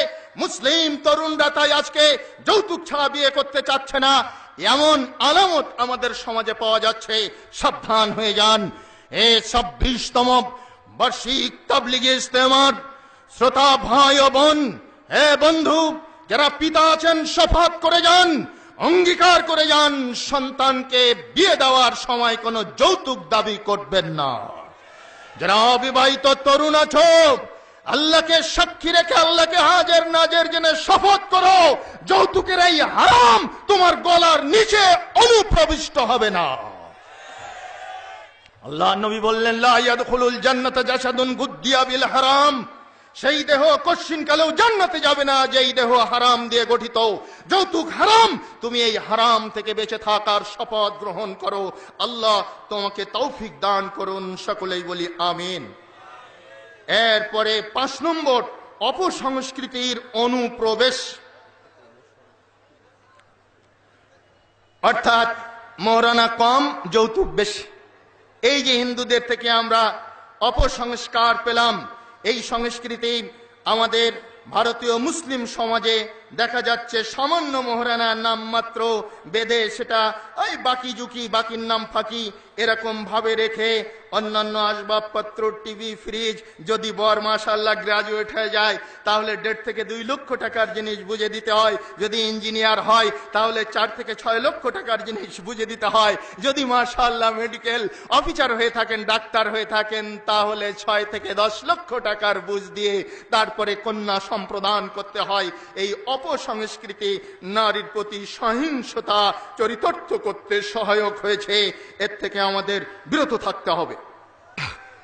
মুসলিম তরুণরা তাই আজকে যৌতুক ছাড়া বিয়ে করতে চাচ্ছে না, এমন আলামত আমাদের সমাজে পাওয়া যাচ্ছে। সাবধান হয়ে যান। এ 26তম বার্ষিক তাবলিগে ইজতেমার শ্রোতা ভাই ও বোন, হে বন্ধু, যারা পিতা আছেন শপথ করে যান, অঙ্গীকার করে যান, সন্তানকে বিয়ে দেওয়ার সময় কোনো যৌতুক দাবি করবেন না। যারা অবিবাহিত তরুণ আছো, আল্লাহকে সাক্ষী রেখে আল্লাহকে হাজির নাজির জেনে শপথ করো, যৌতুকের এই হারাম তোমার গলার নিচে অনুপ্রবিষ্ট হবে না। আল্লাহ নবী বললেন, লা ইয়াদখুলুল জান্নাতা জাসাদুন গুদ্দিয়া বিল হারাম, সেই দেহ কশিন কালেও জান্নাতে যাবে না যেই দেহ হারাম দিয়ে গঠিত। যৌতুক হারাম, তুমি এই হারাম থেকে বেঁচে থাকার শপথ গ্রহণ করো। আল্লাহ তোমাকে তৌফিক দান করুন, সকলেই বলি আমিন। এরপরে 5 নম্বর, অপসংস্কৃতির অনুপ্রবেশ, অর্থাৎ মহারানা কম, যৌতুক বেশি। এই যে হিন্দুদের থেকে আমরা অপসংস্কার পেলাম। এই সংস্কৃতি আমাদের ভারতীয় মুসলিম সমাজে দেখা যাচ্ছে সামান্য মোহরানার নাম মাত্র বেদে সেটা ওই বাকি জুকি বাকির নাম ফাঁকি এরকম ভাবে রেখে অন্যান্য আসবাবপত্র টিভি ফ্রিজ যদি বর মাশাআল্লাহ গ্রাজুয়েট হয়ে যায় তাহলে 1.5 থেকে 2 লক্ষ টাকার জিনিস বুঝে দিতে হয়, যদি ইঞ্জিনিয়ার হয় তাহলে 4 থেকে 6 লক্ষ টাকার জিনিস বুঝে দিতে হয়, যদি মাশাআল্লাহ মেডিকেল অফিসার হয়ে থাকেন ডাক্তার হয়ে থাকেন তাহলে 6 থেকে 10 লক্ষ টাকার বুঝ দিয়ে তারপরে কন্যা সম্প্রদান করতে হয়। এই অপসংস্কৃতি নারীর প্রতি সহিংসতা চরিতার্থ করতে সহায়ক হয়েছে, এর থেকে আমাদের বিরত থাকতে হবে।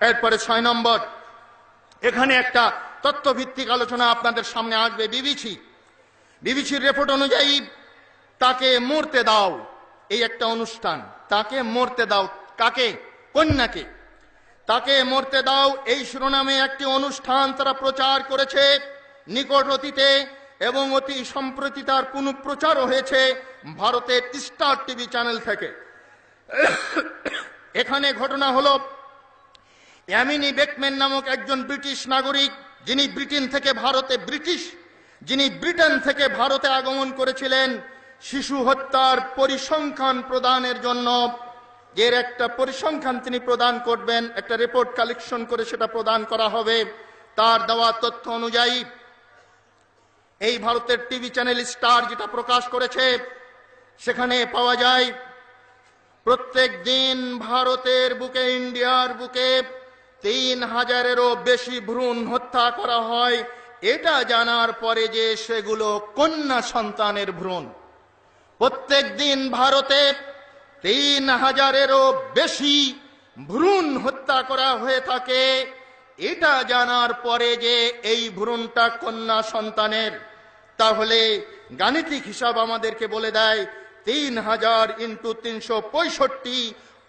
এরপরে 6 নম্বর, এখানে একটা তথ্যভিত্তিক আলোচনা আপনাদের সামনে আসবে। বিবিসির রিপোর্ট অনুযায়ী তাকে মরতে দাও এই একটা অনুষ্ঠান, তাকে মরতে দাও, কাকে? কন্যাকে তাকে মরতে দাও এই শিরোনামে একটি অনুষ্ঠান তারা প্রচার করেছে নিকট অতীতে এবং অতি সম্প্রতি তার পুনঃপ্রচারও হয়েছে ভারতের স্টার টিভি চ্যানেল থেকে। এখানে ঘটনা হলো অ্যামিনি বেকম্যান নামক একজন ব্রিটিশ নাগরিক যিনি ব্রিটেন থেকে ভারতে আগমন করেছিলেন শিশু হত্যার পরিসংখ্যান প্রদানের জন্য। এর একটা পরিসংখ্যান তিনি প্রদান করবেন, একটা রিপোর্ট কালেকশন করে সেটা প্রদান করা হবে। তার দেওয়া তথ্য অনুযায়ী এই ভারতের টিভি চ্যানেল স্টার যেটা প্রকাশ করেছে সেখানে পাওয়া যায় প্রত্যেক দিন ভারতের বুকে, ইন্ডিয়ার বুকে 3000-এরও বেশি ভ্রূণ হত্যা করা হয়। এটা জানার পরে যে সেগুলো কন্যা সন্তানের ভ্রূণ। প্রত্যেক দিন ভারতে 3000-এরও বেশি ভ্রূণ হত্যা করা হয়ে থাকে, এটা জানার পরে যে এই ভ্রূণটা কন্যা সন্তানের, তাহলে গাণিতিক হিসাব আমাদেরকে বলে দেয় 3000 × 365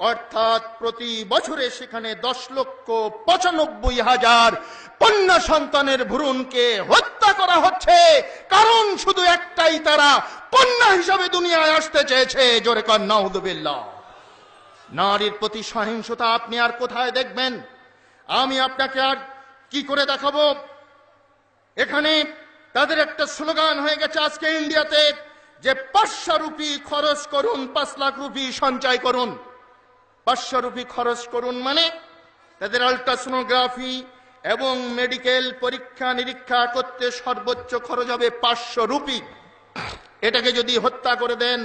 অর্থাৎ প্রতি বছরে সেখানে 10,95,000 কন্যা সন্তানের ভ্রূণকে হত্যা করা হচ্ছে। কারণ শুধু একটাই, তারা কন্যা হিসাবে দুনিয়ায় আসতে চেয়েছে। জোরে কর নাউযুবিল্লাহ। নারীর প্রতি সহিংসতা আপনি আর কোথায় দেখবেন? আমি আপনাকে আর কি করে দেখাবো? এখানে তাদের একটা স্লোগান হয়ে গেছে আজকে ইন্ডিয়াতে যে 500 রুপি খরচ করুন, 5 লাখ রুপি সঞ্চয় করুন। 500 রুপি খরচ করুন মানে তাদের আল্ট্রাসোনোগ্রাফি এবং মেডিকেল পরীক্ষা নিরীক্ষা করতে সর্বোচ্চ খরচ হবে 500 রুপি। এটাকে যদি হত্যা করে দেন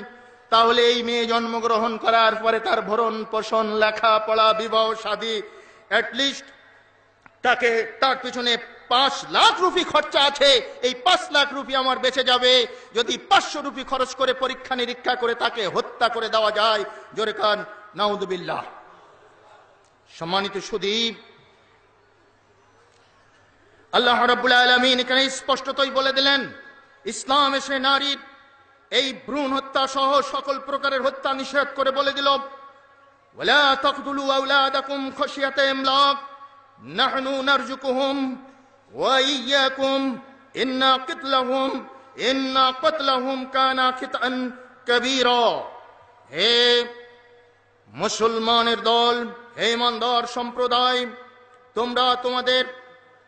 তাহলে এই মেয়ে জন্মগ্রহণ করার পরে তার ভরণ পোষণ, লেখাপড়া, বিবাহ শাদী, অ্যাটলিস্ট তাকে তার পিছনে 5 লাখ রুপি খরচা আছে। এই 5 লাখ রুপি আমার বেঁচে যাবে যদি 500 রুপি খরচ করে পরীক্ষা নিরীক্ষা করে তাকে হত্যা করে দেওয়া যায়। জোরে কান নাউযুবিল্লাহ। সম্মানিত সুধী, আল্লাহ রাব্বুল আলামিন এখানে স্পষ্টতই বলে দিলেন ইসলাম এসে নারীর এই ভ্রূণ হত্যা সহ সকল প্রকারের হত্যা নিষেধ করে বলে দিল ওয়ালা তাকতুলু আওলাদাকুম খাশিয়াতা ইমলাক নাহনু নারযুকুহুম ওয়া ইয়্যাকুম ইন্না কতলাহুম কানা খিতান কবীরা। হে মুসলমানের দল, হে ইমানদার সম্প্রদায়, তোমরা তোমাদের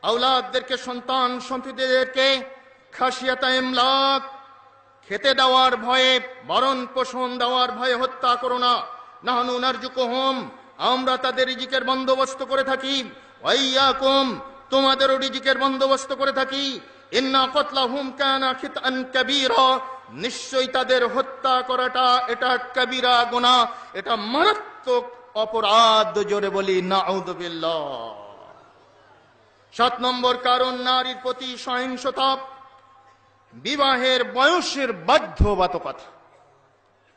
আওলাদদেরকে, সন্তান সন্ততিদেরকে খাশিয়াতা ইমলাক, খেতে দেওয়ার ভয়ে, ভরণ পোষণ দেওয়ার ভয়ে হত্যা করো না। নাহনু নারযুকুহুম, আমরা তাদের রিজিকের বন্দোবস্ত করে থাকি। ওয়া ইয়্যাকুম, তোমাদেরও রিজিকের বন্দোবস্ত করে থাকি। ইন্না কতলাহুম কানা খিতান কবীরা, নিশ্চয়ই তাদের হত্যা করাটা এটা কবিরা গুনাহ, এটা মারাত্মক অপরাধ। জোরে বলি নাউযুবিল্লাহ। 7 নম্বর কারণ নারীর প্রতি সহিংসতা, বিবাহের বয়সের বাধ্যবাধকতা।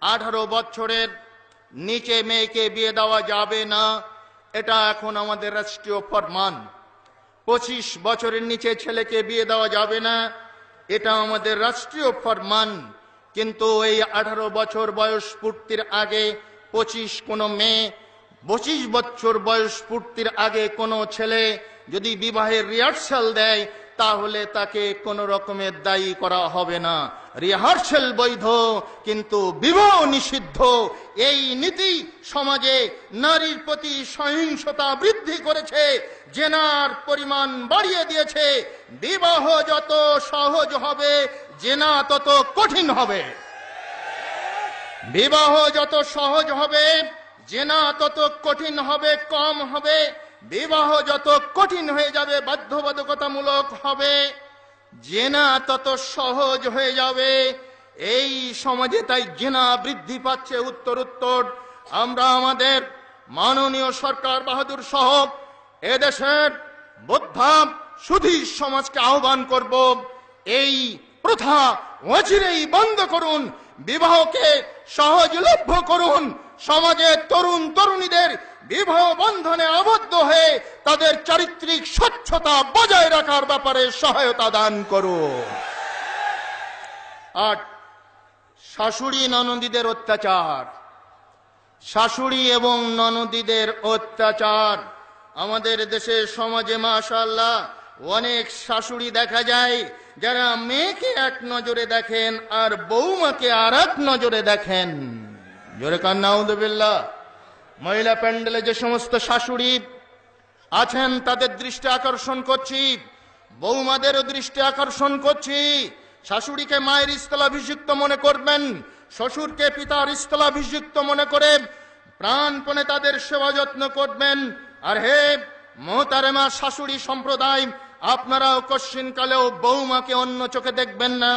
18 বছরের নিচে মেয়েকে বিয়ে দেওয়া যাবে না, এটা এখন আমাদের রাষ্ট্রীয় ফরমান। 25 বছরের নিচে ছেলেকে বিয়ে দেওয়া যাবে না, এটা আমাদের রাষ্ট্রীয় ফরমান। কিন্তু এই 18 বছর বয়স পূর্তির আগে 25 বছর বয়স পূর্তির আগে কোনো ছেলে যদি বিবাহের রিহার্সাল দেয় তাহলে তাকে কোনো রকমের দায়ী করা হবে না। রিহার্সেল বৈধ, কিন্তু বিবাহ নিষিদ্ধ। এই নীতি সমাজে নারীর প্রতি সহিংসতা বৃদ্ধি করেছে, জেনার পরিমাণ বাড়িয়ে দিয়েছে। বিবাহ যত সহজ হবে, জেনা তত কঠিন হবে। বিবাহ যত সহজ হবে, জেনা তত কঠিন হবে, কম হবে। বিবাহ যত কঠিন হয়ে যাবে, বাধ্যবাধকতামূলক হবে, জেনা তত সহজ হয়ে যাবে। এই সমাজে তাই জেনা বৃদ্ধি পাচ্ছে উত্তরোত্তর। আমরা আমাদের মাননীয় সরকার বাহাদুর সহ এদেশের বৌদ্ধা সুধী সমাজকে আহ্বান করব, এই প্রথা অচিরেই বন্ধ করুন, বিবাহকে সহজলভ্য করুন। সমাজে তরুণ তরুণীদের বিবাহ বন্ধনে আবদ্ধ হয়ে তাদের চারিত্রিক স্বচ্ছতা বজায় রাখার ব্যাপারে সহায়তা দান করুন। আর শাশুড়ি ননদীদের অত্যাচার, শাশুড়ি এবং ননদীদের অত্যাচার আমাদের দেশের সমাজে মাশাআল্লাহ অনেক শাশুড়ি দেখা যায় যারা মেয়েকে এক নজরে দেখেন আর বৌমাকে আর এক নজরে দেখেন। জোরে কান নাউযুবিল্লাহ। মহিলা প্যান্ডেলে যে সমস্ত শাশুড়ি আছেন তাদের দৃষ্টি আকর্ষণ করছি, বৌমাদেরও দৃষ্টি আকর্ষণ করছি। শাশুড়িকে মায়ের স্থলাভিষিক্ত মনে করবেন, শ্বশুরকে পিতার স্থলাভিষিক্ত মনে করে প্রাণপণে তাদের সেবা যত্ন করবেন। আর হে মোহতারেমা শাশুড়ি সম্প্রদায়, আপনারাও কশ্চিনকালেও বৌমাকে অন্য চোখে দেখবেন না।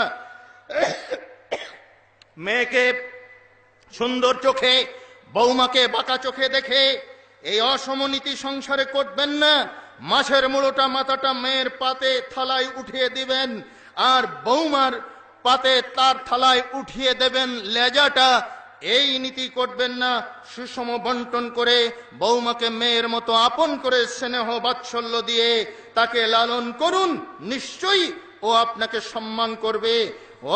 মেয়েকে সুন্দর চোখে, বৌমাকে বাঁকা চোখে দেখে এই অসমনীতি সংসারে করবেন না। মাছের মুড়োটা মাথাটা মেয়ের পাতে থালায় উঠিয়ে দিবেন, আর বৌমার পাতে তার থালায় উঠিয়ে দেবেন লেজাটা। এই নীতি করবেন না। সুষম বন্টন করে বৌমাকে মেয়ের মতো আপন করে স্নেহ বাৎসল্য দিয়ে তাকে লালন করুন, নিশ্চয়ই ও আপনাকে সম্মান করবে।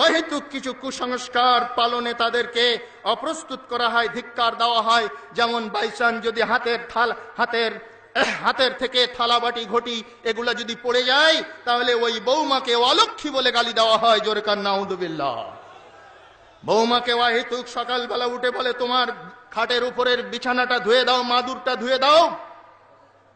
অহেতুক কিছু কুসংস্কার পালনে তাদেরকে অপ্রস্তুত করা হয়, ধিক্কার দেওয়া হয়। যেমন বাইচান যদি হাতের থেকে থালা বাটি ঘটি এগুলা যদি পড়ে যায়, তাহলে ওই বৌমাকে অলক্ষী বলে গালি দেওয়া হয়। জোরে কান নাউযুবিল্লাহ। বৌমাকে অহেতুক সকালবেলা উঠে বলে তোমার খাটের উপরের বিছানাটা ধুয়ে দাও, মাদুরটা ধুয়ে দাও।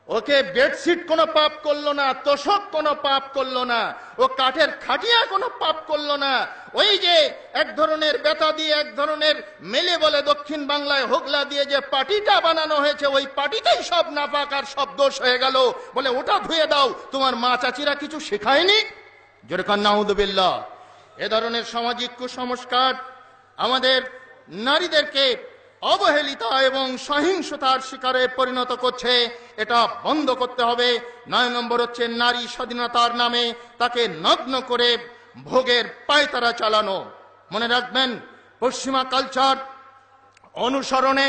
ওকে বেডশিট কোনো পাপ করলো না, তোষক কোনো পাপ করলো না, ও কাঠের খাটিয়া কোনো পাপ করলো না। ওই যে এক ধরনের বেতা দিয়ে, এক ধরনের মেলে বলে দক্ষিণ বাংলায় হোগলা দিয়ে যে পাটিটা বানানো হয়েছে, ওই পাটিটাই সব নাপাক আর সব দোষ হয়ে গেল, বলে ওটা ধুয়ে দাও। তোমার মা চাচিরা কিছু শেখায়নি? জোরে কান নাউযুবিল্লাহ। এ ধরনের সামাজিক কুসংস্কার আমাদের নারীদেরকে অবহেলিতা এবং সহিংসতার শিকারে পরিণত করছে। এটা বন্ধ করতে হবে। 9 নম্বর হচ্ছে নারী স্বাধীনতার নামে তাকে নগ্ন করে ভোগের পায়তারা চালানো। মনে রাখবেন, পশ্চিমা কালচার অনুসরণে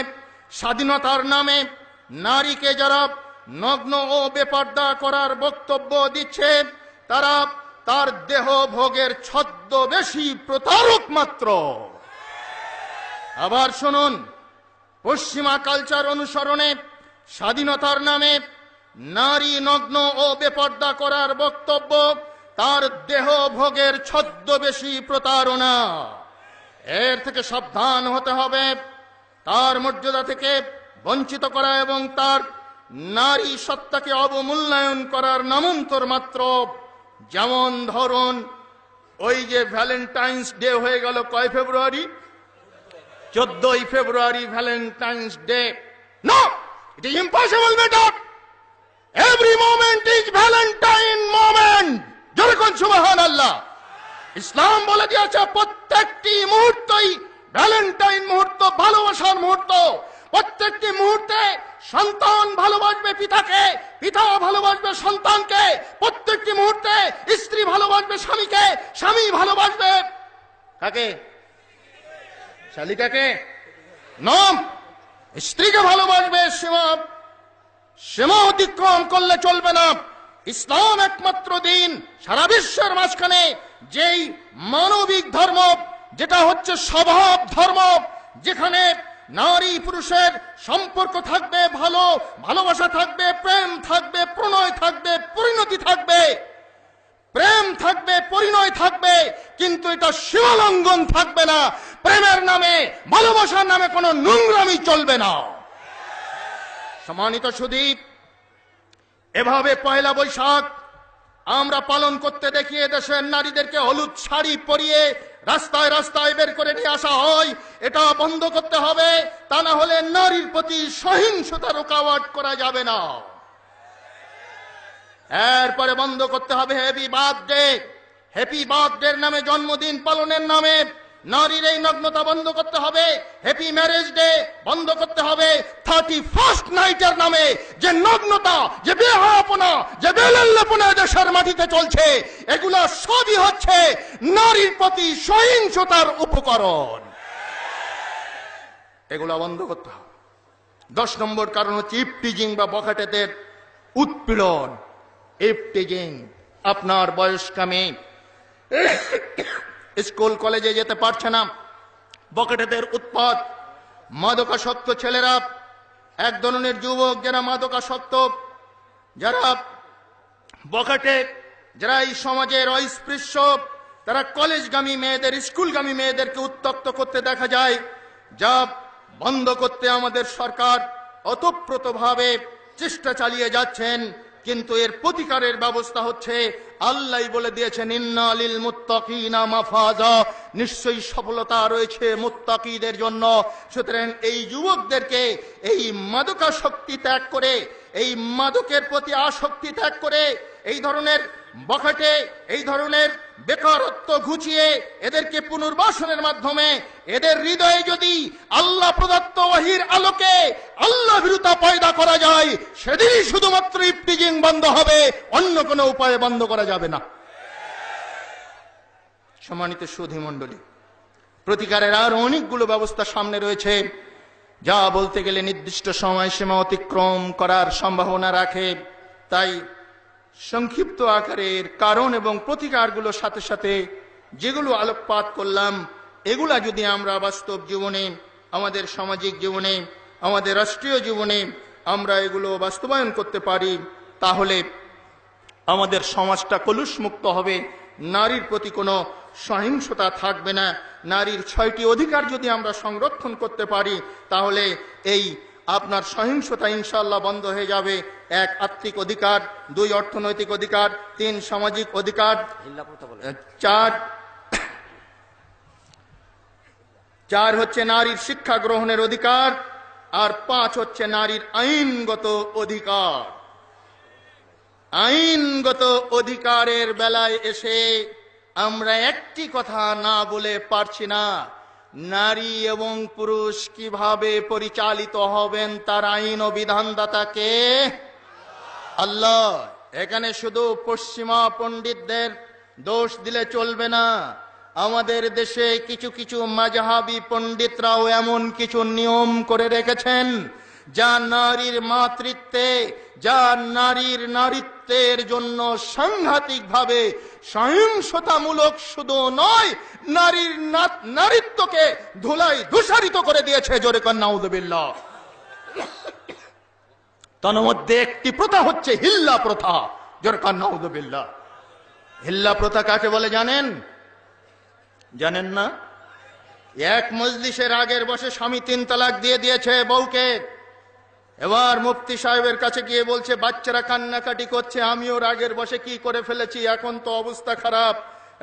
স্বাধীনতার নামে নারীকে যারা নগ্ন ও বেপর্দা করার বক্তব্য দিচ্ছে, তারা তার দেহ ভোগের ছদ্মবেশী প্রতারক মাত্র। আবার শুনুন, পশ্চিমা কালচার অনুসরণে স্বাধীনতার নামে নারী নগ্ন ও বেপর্দা করার বক্তব্য তার দেহ ভোগের ছদ্মবেশী প্রতারণা। এর থেকে সাবধান হতে হবে। তার মর্যাদা থেকে বঞ্চিত করা এবং তার নারী সত্তাকে অবমূল্যায়ন করার নামান্তর মাত্র। যেমন ধরুন, ওই যে ভ্যালেন্টাইন্স ডে হয়ে গেল কয় February? 14 February Valentine's day. No, it is impossible method. Every moment is Valentine moment. জোরে কোন সুবহানাল্লাহ। ইসলাম বলে দিয়েছে প্রত্যেকটি মুহূর্তই ভ্যালেন্টাইন মুহূর্ত, ভালোবাসার মুহূর্ত। প্রত্যেকটি মুহূর্তে সন্তান ভালোবাসবে পিতাকে, পিতা ভালোবাসবে সন্তানকে। প্রত্যেকটি মুহূর্তে স্ত্রী ভালোবাসবে স্বামীকে, স্বামী ভালোবাসবে কাকে? শালিকাকে। নম, স্ত্রীকে ভালোবাসবে। সীমা অতিক্রম করলে চলবে না। ইসলাম একমাত্র দিন সারা বিশ্বের মাঝখানে যেই মানবিক ধর্ম, যেটা হচ্ছে স্বভাব ধর্ম, যেখানে নারী পুরুষের সম্পর্ক থাকবে, ভালোবাসা থাকবে, প্রেম থাকবে, প্রণয় থাকবে, পরিণতি থাকবে। প্রেম থাকবে, পরিণয় থাকবে, কিন্তু এটা সীমালঙ্ঘন থাকবে না। প্রেমের নামে, ভালোবাসার নামে কোনো নোংরামি চলবে না। সম্মানিত সুধী, এভাবে পয়লা বৈশাখ আমরা পালন করতে দেখিয়ে দেশের নারীদেরকে হলুদ শাড়ি পরিয়ে রাস্তায় রাস্তায় বের করে নিয়ে আসা হয়। এটা বন্ধ করতে হবে, তা না হলে নারীর প্রতি সহিংসতা রোকাওয়াট করা যাবে না। এরপরে বন্ধ করতে হবে হ্যাপি বার্থডের নামে, জন্মদিন পালনের নামে নারীর এই নগ্নতা বন্ধ করতে হবে। হ্যাপি ম্যারেজ ডে বন্ধ করতে হবে। 31st নাইটের নামে যে নগ্নতা, যে বেহায়াপনা, যে বেলাল্লাপনা দেশের মাটিতে চলছে, এগুলো সবই হচ্ছে নারীর প্রতি সহিংসতার উপকরণ। এগুলো বন্ধ করতে হবে। 10 নম্বর কারণ হচ্ছে ইফটিজিং বা বখাটেদের উৎপীড়ন। ইফটিজিং, আপনার বয়স্ক মেয়ে স্কুল কলেজে যেতে পারছে না, বখাটেদের উৎপাত। মাদকাসক্ত ছেলেরা, এক ধরনের যুবক যারা মাদকাসক্ত, যারা বখাটে, যারা এই সমাজের অস্পৃশ্য, তারা কলেজগামী মেয়েদের, স্কুলগামী মেয়েদেরকে উত্ত্যক্ত করতে দেখা যায়, যা বন্ধ করতে আমাদের সরকার ওতপ্রোতভাবে চেষ্টা চালিয়ে যাচ্ছেন। কিন্তু এর প্রতিকারের ব্যবস্থা হচ্ছে, আল্লাহ বলে দিয়েছেন, ইন্না লিল মুত্তাকিনা মাফাজা, নিশ্চয়ই সফলতা রয়েছে মুত্তাকিদের জন্য। সুতরাং এই যুবকদেরকে এই মাদকাসক্তি ত্যাগ করে, এই মাদকের প্রতি আসক্তি ত্যাগ করে, এই ধরনের বখাটে, এই ধরনের বেকারত্ব ঘুচিয়ে এদেরকে পুনর্বাসনের মাধ্যমে এদের হৃদয়ে যদি আল্লাহ প্রদত্ত ওহীর আলোকে আল্লাহ ভীরুতা পয়দা করা যায়, সেদিনই শুধুমাত্র ইফটিজিং বন্ধ হবে, অন্য কোনো উপায়ে বন্ধ করা যাবে না। সম্মানিত সুধী মণ্ডলী, প্রতিকারের আর অনেকগুলো ব্যবস্থা সামনে রয়েছে, যা বলতে গেলে নির্দিষ্ট সময়সীমা অতিক্রম করার সম্ভাবনা রাখে। তাই সংক্ষিপ্ত আকারের কারণ এবং প্রতিকারগুলোর সাথে সাথে যেগুলো আলোকপাত করলাম, এগুলা যদি আমরা বাস্তব জীবনে, আমাদের সামাজিক জীবনে, আমাদের রাষ্ট্রীয় জীবনে আমরা এগুলো বাস্তবায়ন করতে পারি, তাহলে আমাদের সমাজটা কলুষমুক্ত হবে, নারীর প্রতি কোনো সহিংসতা থাকবে না। নারীর 6টি অধিকার যদি আমরা সংরক্ষণ করতে পারি, তাহলে এই আপনার সহিংসতা ইনশাআল্লাহ বন্ধ হয়ে যাবে। 1 আত্মিক অধিকার, 2 অর্থনৈতিক অধিকার, 3 সামাজিক অধিকার, 4 হচ্ছে নারীর শিক্ষা গ্রহণের অধিকার, আর 5 হচ্ছে নারীর আইনগত অধিকার। আইনগত অধিকারের বেলায় এসে আমরা একটি কথা না বলে পারছি না, নারী এবং পুরুষ কিভাবে পরিচালিত হবেন তার আইন ও বিধানদাতাকে আল্লাহ। এখানে শুধু পশ্চিমা পণ্ডিতদের দোষ দিলে চলবে না। আমাদের দেশে কিছু কিছু মাযহাবী পণ্ডিতরাও এমন কিছু নিয়ম করে রেখেছেন, যা নারীর মাতৃত্বে, যা নারীর নারীত্বের জন্য সাংঘাতিকভাবে সহিংসতামূলক শুধু নয়, নারীর নারীত্বকে ধুলাই ধূসারিত করে দিয়েছে। জোরে কর নাউযুবিল্লাহ। তার মধ্যে একটি প্রথা হচ্ছে হিল্লা প্রথা। জোরে কর নাউযুবিল্লাহ। হিল্লা প্রথা কাকে বলে জানেন? জানেন না? এক মজলিসের আগের বসে স্বামী 3 তালাক দিয়ে দিয়েছে বউকে। এবার মুফতি সাহেবের কাছে গিয়ে বলছে, বাচ্চারা কান্নাকাটি করছে, আমিও রাগের বসে কি করে ফেলেছি, এখন তো অবস্থা খারাপ,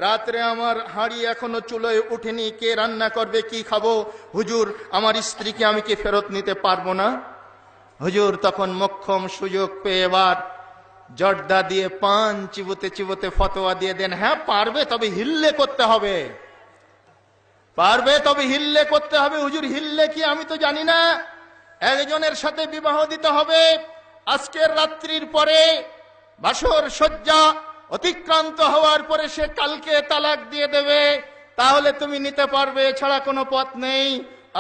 রাত্রে আমার হাঁড়ি এখনো চুলোয় উঠেনি, কে রান্না করবে, কি খাবো? হুজুর, আমার স্ত্রীকে আমি কি ফেরত নিতে পারবো না? হুজুর তখন মোক্ষম সুযোগ পেয়ে এবার জর্দা দিয়ে পান চিবোতে চিবোতে ফতোয়া দিয়ে দেন, হ্যাঁ পারবে, তবে হিল্লে করতে হবে, পারবে তবে হিল্লে করতে হবে। হুজুর হিল্লে কি আমি তো জানি না। একজনের সাথে বিবাহ দিতে হবে, আজকের রাত্রির পরে বাসর সজ্জা অতিক্রান্ত হওয়ার পরে সে কালকে তালাক দিয়ে দেবে, তাহলে তুমি নিতে পারবে, ছাড়া কোনো পথ নেই।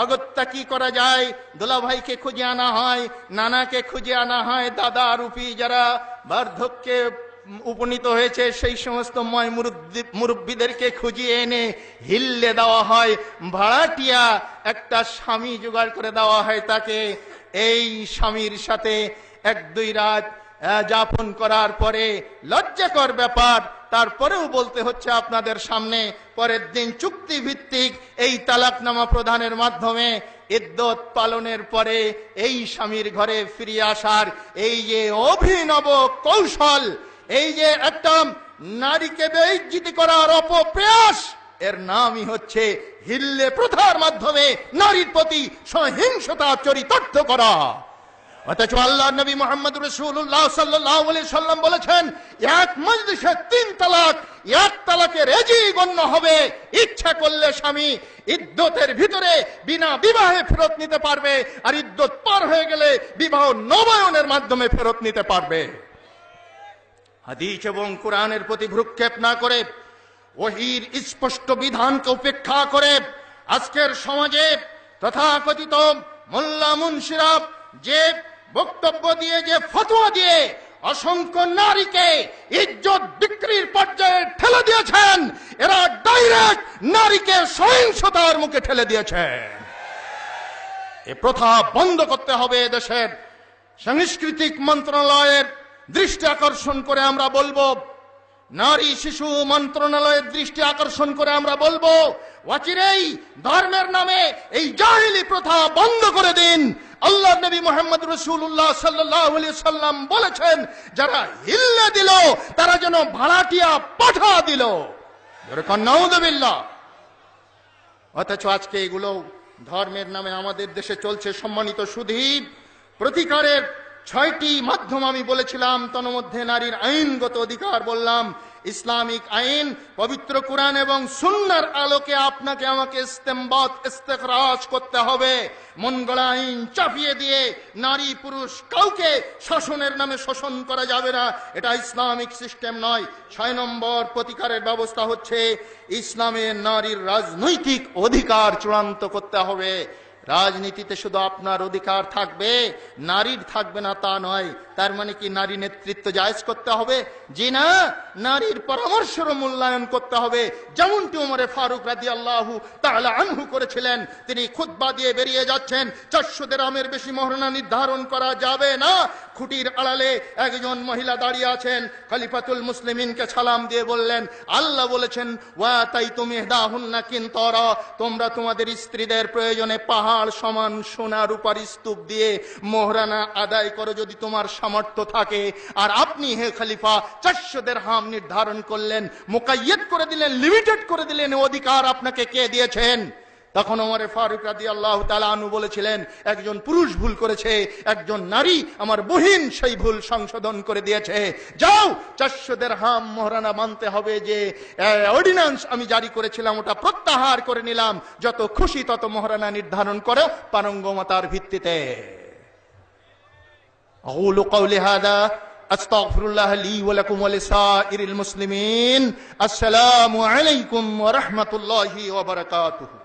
অগত্যা কি করা যায়? দোলা ভাইকে খুঁজে আনা হয়, নানাকে খুঁজে আনা হয়, দাদা রূপী যারা বার্ধক্যে উপনীত হয়েছে সেই সমস্ত ময় মুরব্বীদেরকে খুঁজিয়ে এনে হিল্লে দেওয়া হয়। ভাড়াটিয়া একটা স্বামী জোগাড় করে দেওয়া হয় তাকে। এই স্বামীর সাথে 1-2 রাত যাপন করার পরে লজ্জাকর ব্যাপার, তারপরেও বলতে হচ্ছে আপনাদের সামনে, পরের দিন চুক্তি ভিত্তিক এই তালাকনামা প্রদানের মাধ্যমে ইদ্যত পালনের পরে এই স্বামীর ঘরে ফিরে আসার এই যে অভিনব কৌশল, এই যে একটা নারীকে বেইজ্জতি করার অপপ্রয়াস, এর নামই হচ্ছে হিল্লে প্রথার মাধ্যমে নারীর প্রতি সহিংসতা চরিতার্থ করা। অথচ আল্লাহর নবী মুহাম্মদ রাসূলুল্লাহ সাল্লাল্লাহু আলাইহি সাল্লাম বলেছেন, এক মজলিসে 3 তালাক, এক তালাকে রেজি গণ্য হবে। ইচ্ছা করলে স্বামী ইদ্যতের ভিতরে বিনা বিবাহে ফেরত নিতে পারবে, আর ইদ্যত পার হয়ে গেলে বিবাহ নবায়নের মাধ্যমে ফেরত নিতে পারবে। হাদিস এবং কোরআনের প্রতি ভ্রুক্ষেপ না করে, ওহীর স্পষ্ট বিধানকে উপেক্ষা করে আজকের সমাজে তথাকথিত মোল্লা মুন্সিরা যে বক্তব্য দিয়ে, যে ফতোয়া দিয়ে অসংখ্য নারীকে ইজ্জত বিক্রির পর্যায়ে ঠেলে দিয়েছেন, এরা ডাইরেক্ট নারীকে সহিংসতার মুখে ঠেলে দিয়েছেন। এ প্রথা বন্ধ করতে হবে। দেশের সাংস্কৃতিক মন্ত্রণালয়ের দৃষ্টি আকর্ষণ করে আমরা বলবো, নারী শিশু মন্ত্রণালয়ের দৃষ্টি আকর্ষণ করে আমরা বলবো, অচিরেই ধর্মের নামে এই জাহিলি প্রথা বন্ধ করে দিন। আল্লাহ নবী মুহাম্মদ রাসূলুল্লাহ সাল্লাল্লাহু আলাইহি সাল্লাম বলেছেন, যারা হিল্লে দিল তারা যেন ভাড়াটিয়া পাঠা দিল। নাউযুবিল্লাহ। অথচ আজকে এগুলো ধর্মের নামে আমাদের দেশে চলছে। সম্মানিত সুধী, প্রতিকারের 6টি মাধ্যম আমি বলেছিলাম, তন্মধ্যে নারীর আইনগত অধিকার বললাম। ইসলামিক আইন পবিত্র কুরআন এবং সুন্নাহর আলোকে আপনাকে আমাকে ইস্তেমবাত ইস্তেখরাজ করতে হবে। মন গড়া আইন চাপিয়ে দিয়ে নারী পুরুষ কাউকে শাসনের নামে শোষণ করা যাবে না, এটা ইসলামিক সিস্টেম নয়। 6 নম্বর প্রতিকারের ব্যবস্থা হচ্ছে ইসলামের নারীর রাজনৈতিক অধিকার চূড়ান্ত করতে হবে। রাজনীতিতে শুধু আপনার অধিকার থাকবে, নারীর থাকবে না তা নয়। তার মানে কি নারী নেতৃত্ব জায়েজ করতে হবে? জি না, নারীর পরামর্শেরও মূল্যায়ন করতে হবে, যেমনটি ওমরে ফারুক রাদিয়াল্লাহু তাআলা আনহু করেছিলেন। তিনি খুতবা দিয়ে বেরিয়ে যাচ্ছেন, 400 দিরহামের বেশি মোহরানা নির্ধারণ করা যাবে না। খুঁটির আড়ালে একজন মহিলা দাঁড়িয়ে আছেন, খলিফাতুল মুসলিমিনকে সালাম দিয়ে বললেন, আল্লাহ বলেছেন, ওয়া তাইতুম ইহদাহুন্না কিনতারা, তোমরা তোমাদের স্ত্রীদের প্রয়োজনে পাহাড় সমান সোনা রূপার স্তূপ দিয়ে মোহরানা আদায় করো যদি তোমার সামর্থ্য থাকে। আর আপনি হে খলিফা 400 দিরহাম নির্ধারণ করলেন, মুকাইয়্যদ করে দিলেন, লিমিটেড করে দিলেন, অধিকার আপনাকে কে দিয়েছেন? তখন ওমর ফারুক রাদিয়াল্লাহু তাআলা আনহু বলেছিলেন, একজন পুরুষ ভুল করেছে, একজন নারী আমার বহিন সেই ভুল সংশোধন করে দিয়েছে। যাও 400 দিরহাম মোহরানা মানতে হবে, যে অর্ডিন্যান্স আমি জারি করেছিলাম ওটা প্রত্যাহার করে নিলাম। যত খুশি তত মোহরানা নির্ধারণ করো পারঙ্গমতার ভিত্তিতে। আকুলু কওলি হাযা আস্তাগফিরুল্লাহ লি ওয়া লাকুম ওয়া লিসাইরিল মুসলিমিন। আসসালামু আলাইকুম ওয়া রাহমাতুল্লাহি ওয়া বারাকাতুহু।